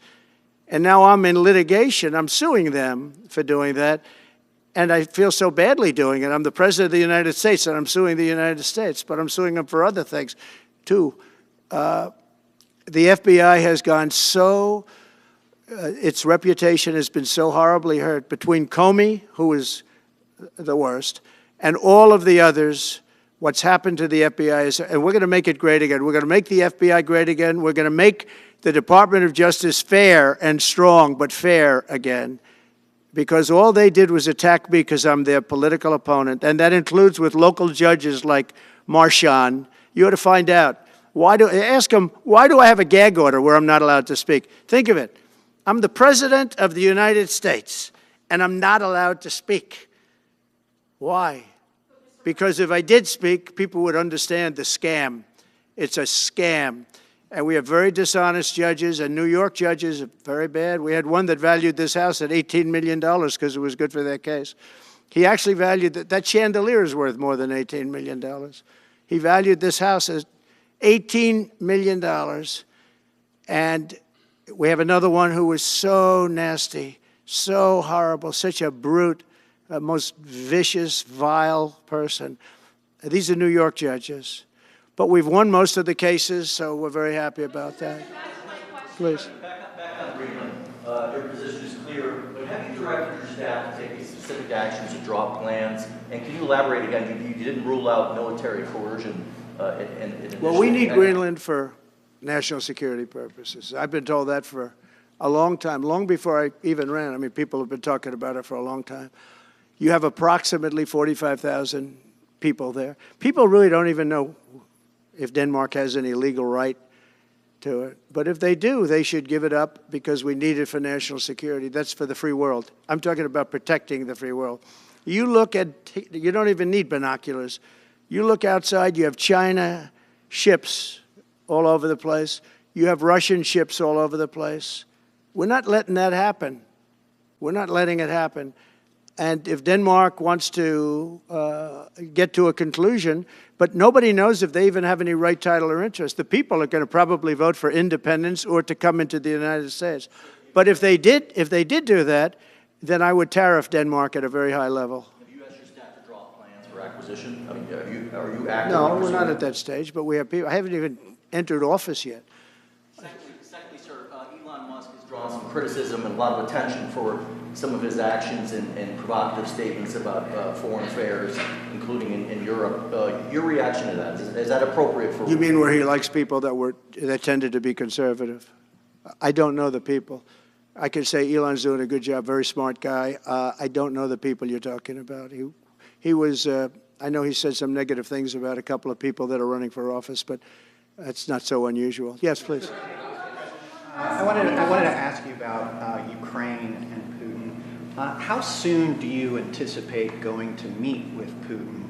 And now I'm in litigation. I'm suing them for doing that. And I feel so badly doing it. I'm the President of the United States, and I'm suing the United States. But I'm suing them for other things, too. The FBI has gone so, its reputation has been so horribly hurt. Between Comey, who is the worst, and all of the others, what's happened to the FBI is, and we're going to make it great again. We're going to make the FBI great again. We're going to make the Department of Justice fair and strong, but fair again, because all they did was attack me because I'm their political opponent, and that includes with local judges like Marshawn. You ought to find out. Ask them, why do I have a gag order where I'm not allowed to speak? Think of it. I'm the President of the United States, and I'm not allowed to speak. Why? Because if I did speak, people would understand the scam. It's a scam. And we have very dishonest judges, and New York judges are very bad. We had one that valued this house at $18 million because it was good for their case. He actually valued that chandelier is worth more than $18 million. He valued this house as $18 million. And we have another one who was so nasty, so horrible, such a brute, most vicious, vile person. These are New York judges. But we've won most of the cases, so we're very happy about that. Please. Back on Greenland, your position is clear, but have you directed your staff to take a specific specific actions to draw plans? And can you elaborate again? You didn't rule out military coercion. Well, we need Greenland for national security purposes. I've been told that for a long time, long before I even ran. I mean, people have been talking about it for a long time. You have approximately 45,000 people there. People really don't even know if Denmark has any legal right to it. But if they do, they should give it up because we need it for national security. That's for the free world. I'm talking about protecting the free world. You look at, you don't even need binoculars. You look outside, you have China ships all over the place. You have Russian ships all over the place. We're not letting that happen. We're not letting it happen. And if Denmark wants to get to a conclusion, but nobody knows if they even have any right, title, or interest. The people are going to probably vote for independence or to come into the United States. But if they did do that, then I would tariff Denmark at a very high level. Have you asked your staff to draw plans for acquisition? I mean, are you actively No, we're pursuing not at that stage, but we have people. I haven't even entered office yet. Secondly, sir, Elon Musk has drawn some criticism and a lot of attention for some of his actions and provocative statements about foreign affairs, including in Europe. Your reaction to that, is that appropriate for... You mean where he likes people that tended to be conservative? I don't know the people. I could say Elon's doing a good job, very smart guy. I don't know the people you're talking about. He was, I know he said some negative things about a couple of people that are running for office, but that's not so unusual. Yes, please. I wanted to ask you about Ukraine and Putin. How soon do you anticipate going to meet with Putin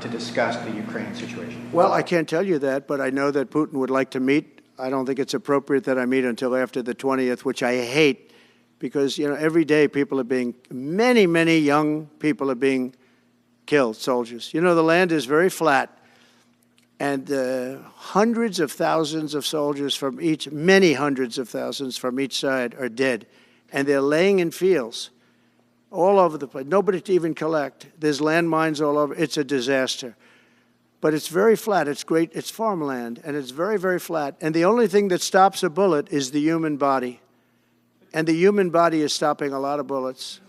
to discuss the Ukraine situation? Well, I can't tell you that, but I know that Putin would like to meet. I don't think it's appropriate that I meet until after the 20th, which I hate, because, you know, every day people are being, many young people are being killed, soldiers. You know, the land is very flat, and hundreds of thousands of soldiers from each, many hundreds of thousands from each side are dead, and they're laying in fields all over the place. Nobody to even collect. There's landmines all over. It's a disaster. But it's very flat. It's great. It's farmland, and it's very flat. And the only thing that stops a bullet is the human body. And the human body is stopping a lot of bullets.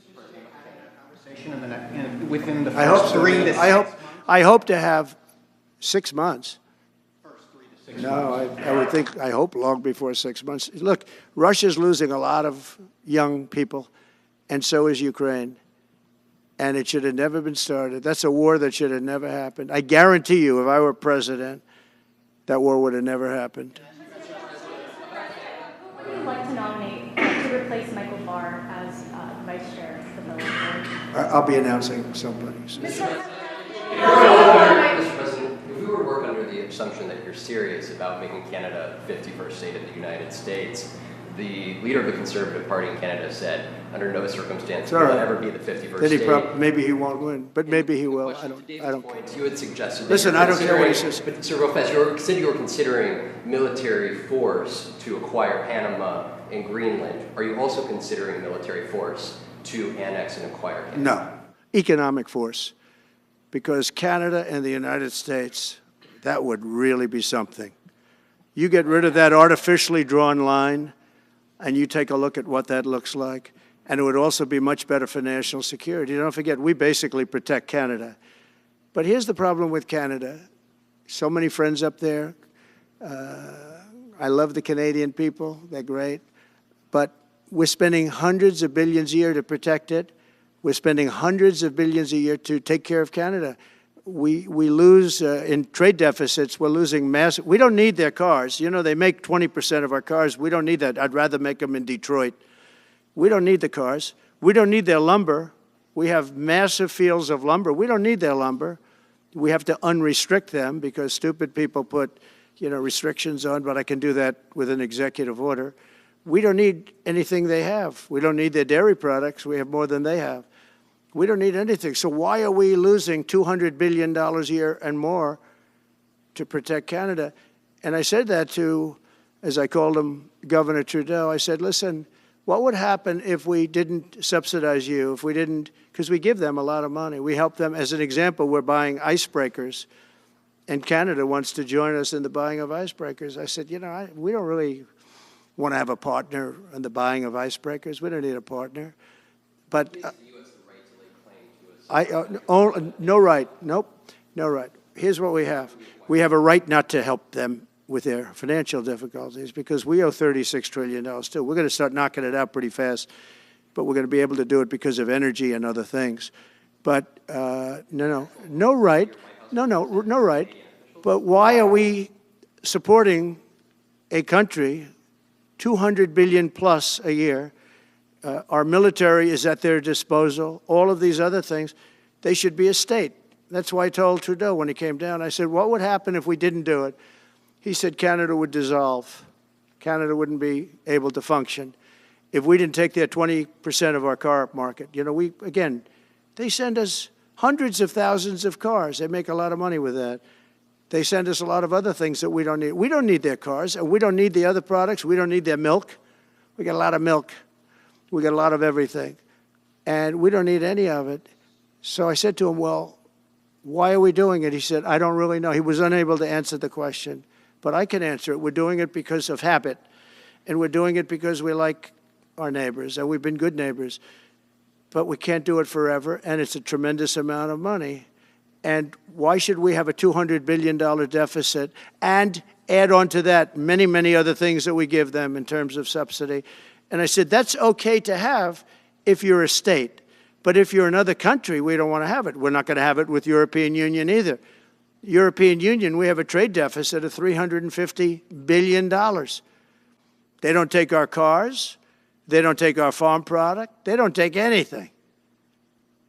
Within the first 3 to 6 months? I hope to have 6 months. First 3 to 6 months. No, I hope long before 6 months. Look, Russia's losing a lot of young people, and so is Ukraine. And it should have never been started. That's a war that should have never happened. I guarantee you, if I were president, that war would have never happened. Who would you like to nominate to replace Michael Barr as vice chair of the military? I'll be announcing somebody. Mr. President, if we were to work under the assumption that you're serious about making Canada 51st state of the United States, the leader of the Conservative Party in Canada said, under no circumstance will it ever be the 51st state. Maybe he won't win, but maybe he will. I don't care. You had suggested. Listen, I don't care what he says. But Sir, real fast, you said you were considering military force to acquire Panama and Greenland. Are you also considering military force to annex and acquire Canada? No, economic force, because Canada and the United States, that would really be something. You get rid of that artificially drawn line, and you take a look at what that looks like, and it would also be much better for national security. Don't forget, we basically protect Canada. But here's the problem with Canada. So many friends up there. I love the Canadian people. They're great. But we're spending hundreds of billions a year to protect it. We're spending hundreds of billions a year to take care of Canada. We lose in trade deficits. We're losing massive. We don't need their cars. You know, they make 20% of our cars. We don't need that. I'd rather make them in Detroit. We don't need the cars. We don't need their lumber. We have massive fields of lumber. We don't need their lumber. We have to unrestrict them because stupid people put, you know, restrictions on, but I can do that with an executive order. We don't need anything they have. We don't need their dairy products. We have more than they have. We don't need anything. So why are we losing $200 billion a year and more to protect Canada? And I said that to, as I called him, Governor Trudeau. I said, listen, what would happen if we didn't subsidize you, if we didn't, because we give them a lot of money. We help them. As an example, we're buying icebreakers, and Canada wants to join us in the buying of icebreakers. I said, you know, we don't really want to have a partner in the buying of icebreakers. We don't need a partner. But No right. Nope. No right. Here's what we have. We have a right not to help them with their financial difficulties because we owe $36 trillion too. We're going to start knocking it out pretty fast, but we're going to be able to do it because of energy and other things. But no right. No right. But why are we supporting a country, 200 billion plus a year? Our military is at their disposal. All of these other things, they should be a state. That's why I told Trudeau when he came down, I said, what would happen if we didn't do it? He said Canada would dissolve. Canada wouldn't be able to function if we didn't take their 20% of our car market. You know, again, they send us hundreds of thousands of cars. They make a lot of money with that. They send us a lot of other things that we don't need. We don't need their cars, and we don't need the other products. We don't need their milk. We got a lot of milk. We got a lot of everything. And we don't need any of it. So I said to him, well, why are we doing it? He said, I don't really know. He was unable to answer the question. But I can answer it. We're doing it because of habit. And we're doing it because we like our neighbors. And we've been good neighbors. But we can't do it forever. And it's a tremendous amount of money. And why should we have a $200 billion deficit and add on to that many, many other things that we give them in terms of subsidy? And I said, that's okay to have if you're a state. But if you're another country, we don't want to have it. We're not going to have it with European Union either. European Union, we have a trade deficit of $350 billion. They don't take our cars. They don't take our farm product. They don't take anything.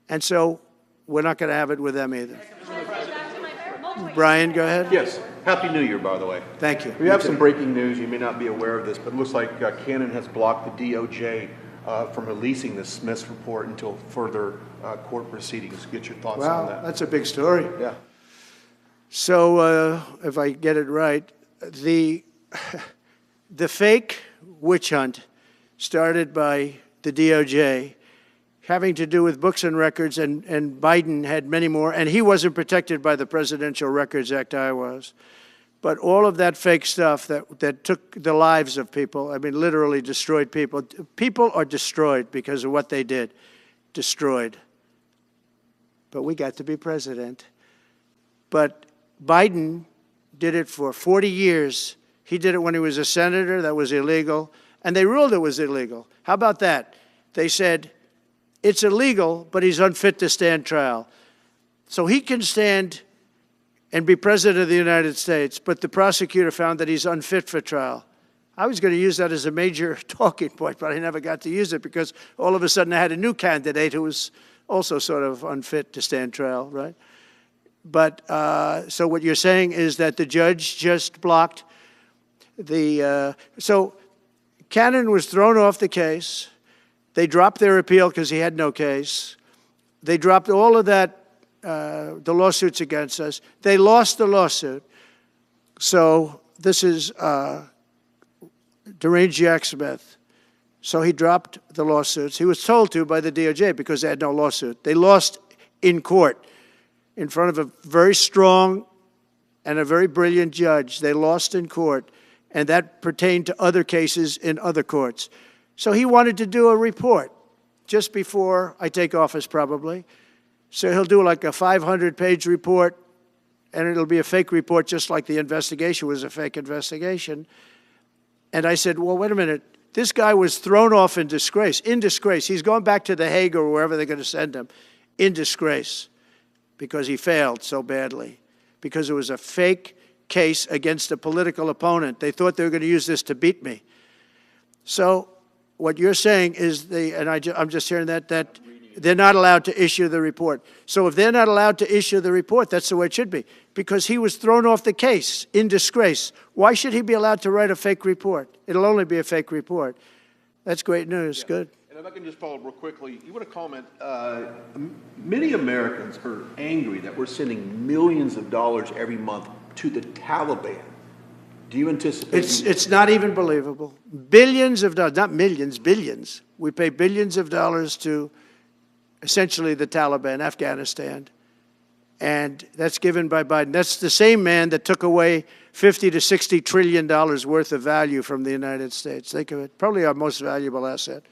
And so we're not going to have it with them either. Brian, go ahead. Yes. Happy New Year, by the way. Thank you. We have some breaking news. You may not be aware of this, but it looks like Canon has blocked the DOJ from releasing the Smith's report until further court proceedings. Get your thoughts on that. Wow, that's a big story. Yeah. So if I get it right, the fake witch hunt started by the DOJ having to do with books and records, and Biden had many more, and he wasn't protected by the Presidential Records Act, I was. But all of that fake stuff that took the lives of people, I mean, literally destroyed people. People are destroyed because of what they did. Destroyed. But we got to be president. But Biden did it for 40 years. He did it when he was a senator. That was illegal. And they ruled it was illegal. How about that? They said, it's illegal, but he's unfit to stand trial. So he can stand and be president of the United States, but the prosecutor found that he's unfit for trial. I was going to use that as a major talking point, but I never got to use it because all of a sudden I had a new candidate who was also sort of unfit to stand trial, right? But so what you're saying is that the judge just blocked the, so Cannon was thrown off the case. They dropped their appeal because he had no case. They dropped all of that, the lawsuits against us. They lost the lawsuit. So this is deranged Jack Smith. So he dropped the lawsuits. He was told to by the DOJ because they had no lawsuit. They lost in court in front of a very strong and a very brilliant judge. They lost in court, and that pertained to other cases in other courts. So he wanted to do a report just before I take office, probably. So he'll do like a 500-page report, and it'll be a fake report just like the investigation was a fake investigation. And I said, well, wait a minute. This guy was thrown off in disgrace. In disgrace. He's going back to The Hague or wherever they're going to send him. In disgrace. Because he failed so badly. Because it was a fake case against a political opponent. They thought they were going to use this to beat me. So what you're saying is, I'm just hearing that they're not allowed to issue the report. So if they're not allowed to issue the report, that's the way it should be. Because he was thrown off the case in disgrace. Why should he be allowed to write a fake report? It'll only be a fake report. That's great news. Yeah. Good. And if I can just follow real quickly, you want to comment, many Americans are angry that we're sending millions of dollars every month to the Taliban. Do you anticipate? It's not even believable. Billions of dollars, not millions, billions. We pay billions of dollars to essentially the Taliban, Afghanistan. And that's given by Biden. That's the same man that took away $50 to $60 trillion worth of value from the United States. Think of it. Probably our most valuable asset.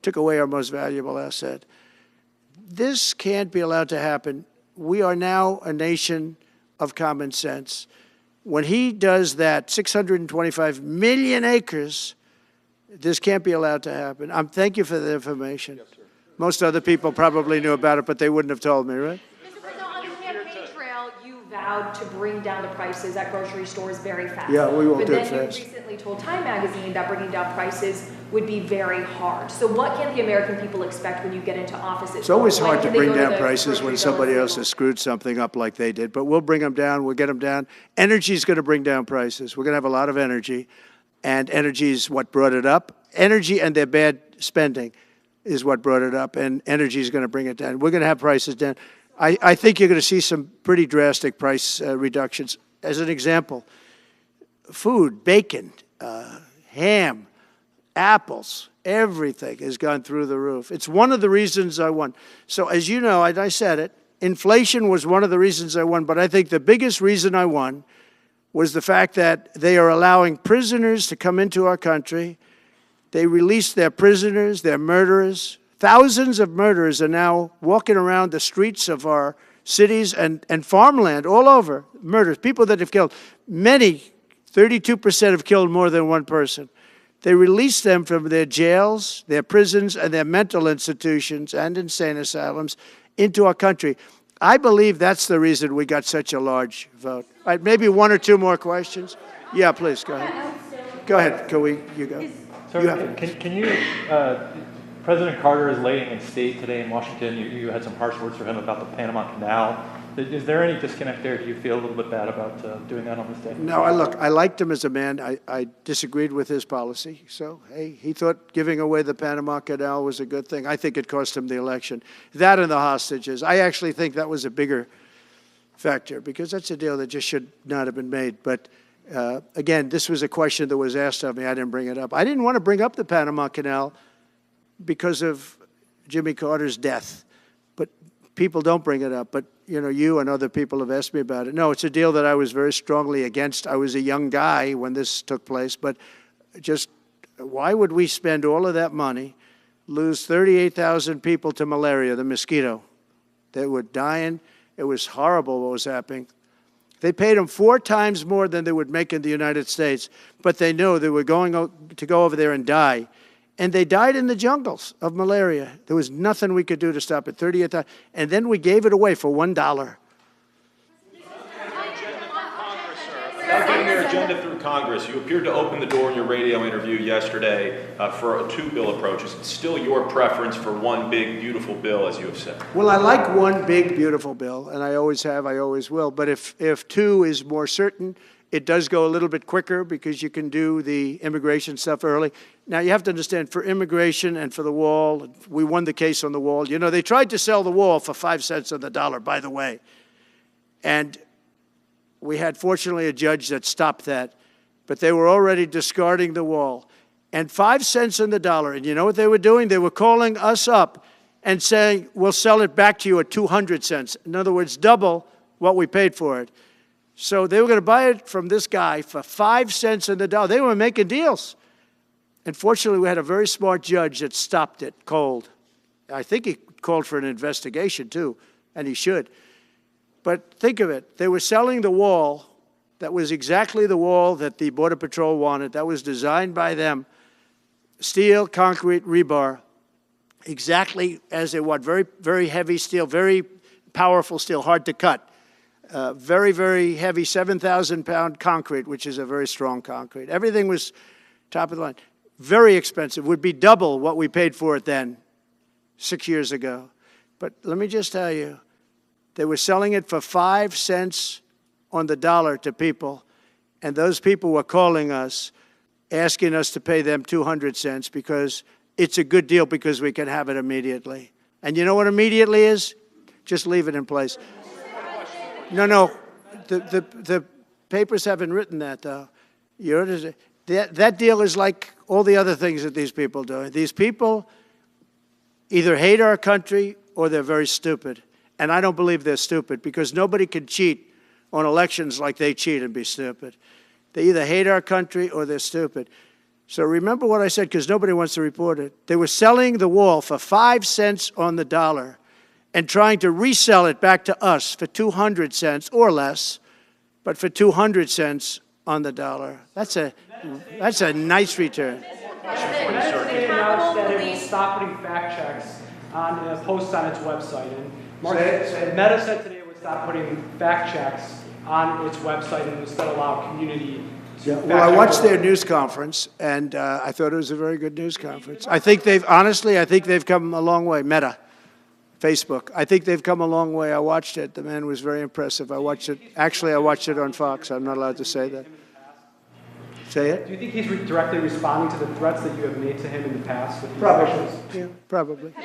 Took away our most valuable asset. This can't be allowed to happen. We are now a nation of common sense. When he does that, 625 million acres, this can't be allowed to happen. Thank you for the information. Yes, most other people probably knew about it, but they wouldn't have told me, right? Mr. President, on the campaign trail, you vowed to bring down the prices at grocery stores very fast. Yeah, we will do it fast. But then you recently told Time Magazine that bringing down prices would be very hard. So what can the American people expect when you get into office? It's always hard to bring down prices when somebody else has screwed something up like they did, but we'll bring them down, we'll get them down. Energy is going to bring down prices. We're going to have a lot of energy, and energy is what brought it up. Energy and their bad spending is what brought it up, and energy is going to bring it down. We're going to have prices down. I think you're going to see some pretty drastic price reductions. As an example, food, bacon, ham, apples, everything has gone through the roof. It's one of the reasons I won. So as you know, I said it, inflation was one of the reasons I won, but I think the biggest reason I won was the fact that they are allowing prisoners to come into our country. They released their prisoners, their murderers. Thousands of murderers are now walking around the streets of our cities and farmland all over. Murders, people that have killed. Many, 32% have killed more than one person. They released them from their jails, their prisons, and their mental institutions and insane asylums into our country. I believe that's the reason we got such a large vote. All right, maybe one or two more questions. Yeah, please, go ahead. Go ahead, you go. Sir, can you, President Carter is laying in state today in Washington. You had some harsh words for him about the Panama Canal. Is there any disconnect there? Do you feel a little bit bad about doing that on this day? No, I liked him as a man. I disagreed with his policy. So, hey, he thought giving away the Panama Canal was a good thing. I think it cost him the election. That and the hostages. I actually think that was a bigger factor because that's a deal that just should not have been made. But again, this was a question that was asked of me. I didn't bring it up. I didn't want to bring up the Panama Canal because of Jimmy Carter's death. But people don't bring it up. But, you know, you and other people have asked me about it. No, it's a deal that I was very strongly against. I was a young guy when this took place. But just why would we spend all of that money, lose 38,000 people to malaria, the mosquito? They were dying. It was horrible what was happening. They paid them 4 times more than they would make in the United States, but they knew they were going to go over there and die. And they died in the jungles of malaria. There was nothing we could do to stop it. 38,000, and then we gave it away for $1. About getting your agenda through Congress, you appeared to open the door in your radio interview yesterday for a 2-bill approach. Is it still your preference for one big, beautiful bill, as you have said? Well, I like one big, beautiful bill, and I always have, I always will. But if 2 is more certain, it does go a little bit quicker because you can do the immigration stuff early. Now, you have to understand, for immigration and for the wall, we won the case on the wall. You know, they tried to sell the wall for 5 cents on the dollar, by the way. And we had, fortunately, a judge that stopped that. But they were already discarding the wall. And 5 cents on the dollar. And you know what they were doing? They were calling us up and saying, we'll sell it back to you at 200 cents. In other words, double what we paid for it. So they were going to buy it from this guy for 5 cents on the dollar. They were making deals. And fortunately, we had a very smart judge that stopped it cold. I think he called for an investigation, too, and he should. But think of it. They were selling the wall that was exactly the wall that the Border Patrol wanted. That was designed by them. Steel, concrete, rebar, exactly as they want. Very, very heavy steel, very powerful steel, hard to cut. Very, very heavy 7,000-pound concrete, which is a very strong concrete. Everything was top of the line. Very expensive. Would be double what we paid for it then, 6 years ago. But let me just tell you, they were selling it for 5 cents on the dollar to people, and those people were calling us, asking us to pay them 200 cents because it's a good deal because we can have it immediately. And you know what immediately is? Just leave it in place. No, the papers haven't written that, though. That deal is like all the other things that these people do. These people either hate our country or they're very stupid. And I don't believe they're stupid because nobody can cheat on elections like they cheat and be stupid. They either hate our country or they're stupid. So remember what I said because nobody wants to report it. They were selling the wall for 5 cents on the dollar. and trying to resell it back to us for 200 cents or less, but for 200 cents on the dollar. That's a nice return. They announced that it will stop putting fact checks on posts on its website. And Meta said today it would stop putting fact checks on its website and instead allow community to fact check. Well, I watched their news conference, and I thought it was a very good news conference. I think they've come a long way. Meta, Facebook. I think they've come a long way. I watched it. The man was very impressive. I watched it. Actually, I watched it on Fox. I'm not allowed to say that. Say it? Do you think he's directly responding to the threats that you have made to him in the past? With Probably. Yeah, probably. The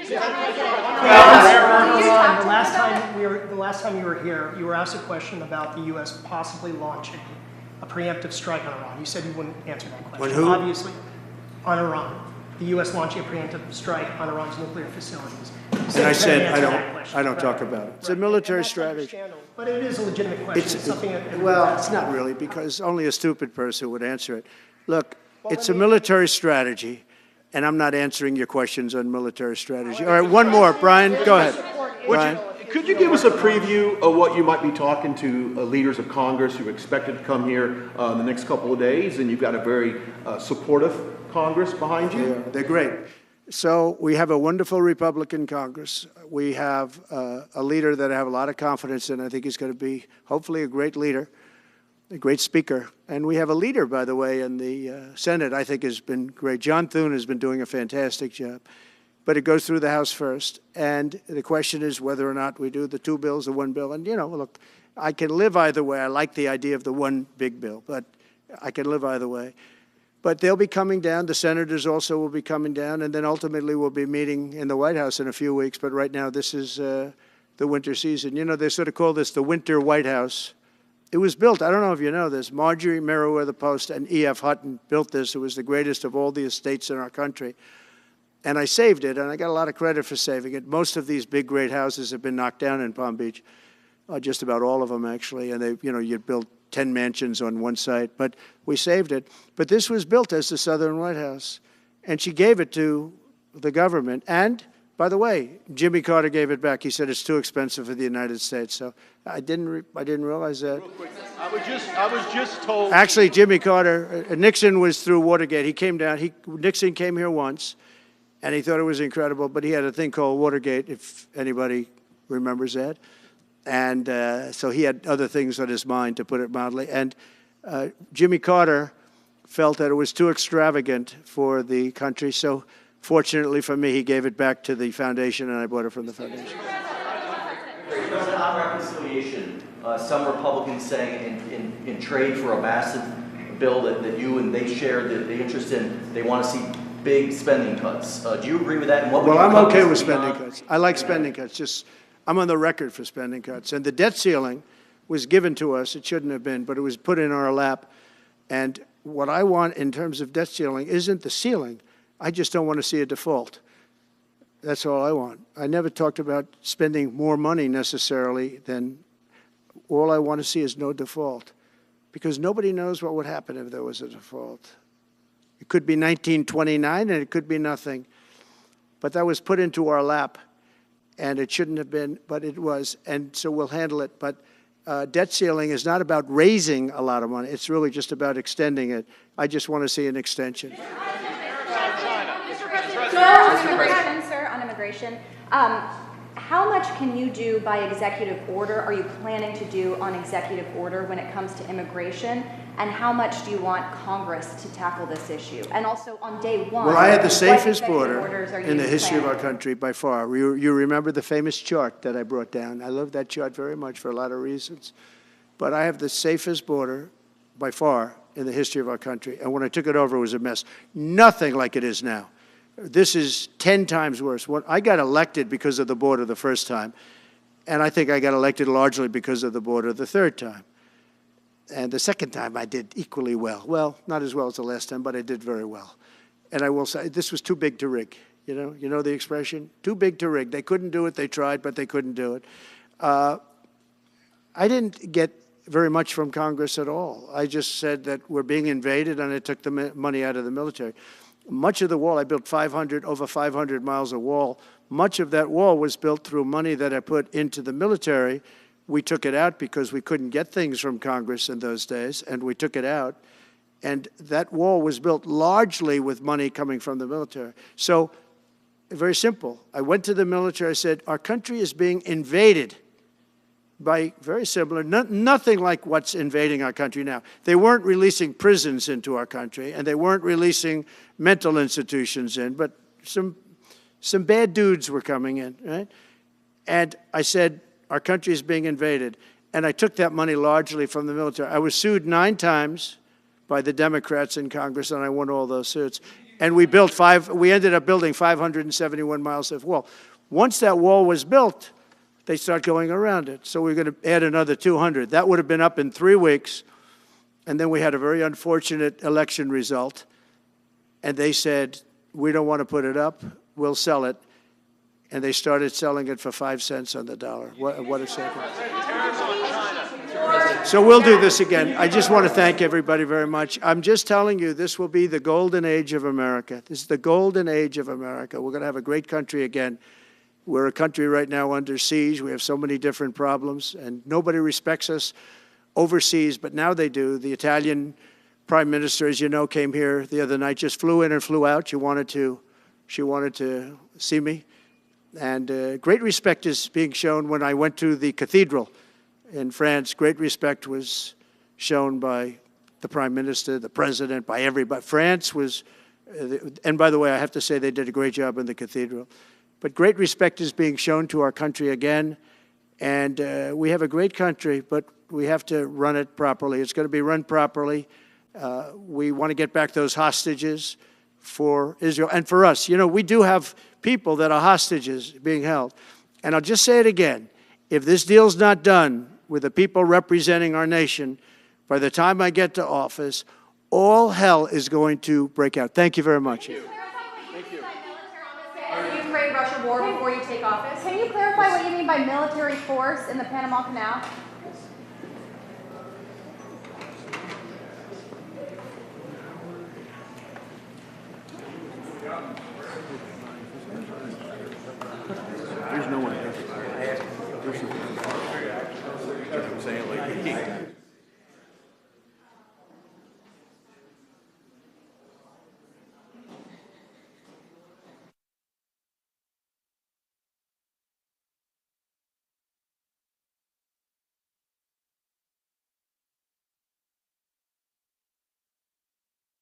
last time you were here, you were asked a question about the U.S. possibly launching a preemptive strike on Iran. You said you wouldn't answer that question. On who? Obviously, on Iran. The U.S. launching a preemptive strike on Iran's nuclear facilities. And I said, I don't talk about it. It's a military strategy. But it is a legitimate question. It's not really, because only a stupid person would answer it. Look, it's a military strategy, and I'm not answering your questions on military strategy. All right, one more. Brian, go ahead. Brian. Could you give us a preview of what you might be talking to leaders of Congress who are expected to come here in the next couple of days? And you've got a very supportive Congress behind you. They're great. So we have a wonderful Republican Congress. We have a leader that I have a lot of confidence in. I think he's going to be, hopefully, a great leader, a great speaker. And we have a leader, by the way, in the Senate I think has been great. John Thune has been doing a fantastic job. But it goes through the House first. And the question is whether or not we do the two bills or one bill. And, you know, look, I can live either way. I like the idea of the one big bill, but I can live either way. But they'll be coming down. The senators also will be coming down. And then ultimately we'll be meeting in the White House in a few weeks. But right now this is the winter season. You know, they sort of call this the winter White House. It was built, I don't know if you know this, Marjorie Meriwether Post and E.F. Hutton built this. It was the greatest of all the estates in our country. And I saved it, and I got a lot of credit for saving it. Most of these big, great houses have been knocked down in Palm Beach, just about all of them, actually. And they, you know, you'd build 10 mansions on one site, but we saved it. But this was built as the Southern White House, and she gave it to the government. And, by the way, Jimmy Carter gave it back. He said it's too expensive for the United States. So I didn't realize that. Real quick, I was just told. Actually, Jimmy Carter, Nixon was through Watergate. He came down. Nixon came here once. And he thought it was incredible, but he had a thing called Watergate, if anybody remembers that. And so he had other things on his mind, to put it mildly. And Jimmy Carter felt that it was too extravagant for the country. So fortunately for me, he gave it back to the foundation, and I bought it from the foundation. On reconciliation, some Republicans saying in trade for a massive bill that you and they share the interest in, they want to see big spending cuts. Do you agree with that? And what well, I'm okay with spending cuts. I like spending cuts. Just, I'm on the record for spending cuts. And the debt ceiling was given to us. It shouldn't have been, but it was put in our lap. And what I want in terms of debt ceiling isn't the ceiling. I just don't want to see a default. That's all I want. I never talked about spending more money necessarily than all I want to see is no default. Because nobody knows what would happen if there was a default. It could be 1929, and it could be nothing. But that was put into our lap, and it shouldn't have been, but it was, and so we'll handle it. But debt ceiling is not about raising a lot of money. It's really just about extending it. I just want to see an extension. On immigration, how much can you do by executive order? Are you planning to do on executive order when it comes to immigration? And how much do you want Congress to tackle this issue? And also on day one, well, I had the safest border in the history of our country by far. You remember the famous chart that I brought down. I love that chart very much for a lot of reasons. But I have the safest border by far in the history of our country. And when I took it over, it was a mess. Nothing like it is now. This is 10 times worse. I got elected because of the border the first time, and I think I got elected largely because of the border the third time. And the second time I did equally well. Well, not as well as the last time, but I did very well. And I will say, this was too big to rig. You know the expression? Too big to rig. They couldn't do it. They tried, but they couldn't do it. I didn't get very much from Congress at all. I just said that we're being invaded, and I took the money out of the military. Much of the wall, I built over 500 miles of wall. Much of that wall was built through money that I put into the military. We took it out because we couldn't get things from Congress in those days, and we took it out. And that wall was built largely with money coming from the military. So, very simple. I went to the military, I said, our country is being invaded by very similar, nothing like what's invading our country now. They weren't releasing prisons into our country, and they weren't releasing mental institutions in, but some bad dudes were coming in, right? And I said, our country is being invaded. And I took that money largely from the military. I was sued 9 times by the Democrats in Congress, and I won all those suits. And we ended up building 571 miles of wall. Once that wall was built, they start going around it. So we're going to add another 200. That would have been up in 3 weeks. And then we had a very unfortunate election result. And they said, we don't want to put it up. We'll sell it. And they started selling it for 5 cents on the dollar. What a second. So we'll do this again. I just want to thank everybody very much. I'm just telling you, this will be the golden age of America. This is the golden age of America. We're going to have a great country again. We're a country right now under siege. We have so many different problems, and nobody respects us overseas, but now they do. The Italian prime minister, as you know, came here the other night, just flew in and flew out. She wanted to see me. And great respect is being shown. When I went to the cathedral in France, great respect was shown by the prime minister, the president, by everybody. France was, and by the way, I have to say they did a great job in the cathedral. But great respect is being shown to our country again, and we have a great country, but we have to run it properly. It's going to be run properly. We want to get back those hostages for Israel and for us. You know, we do have people that are hostages being held. And I'll just say it again. If this deal's not done with the people representing our nation, by the time I get to office, all hell is going to break out. Thank you very much. Ukraine-Russia war before you take office? Can you clarify what you mean by military force in the Panama Canal? There's no one.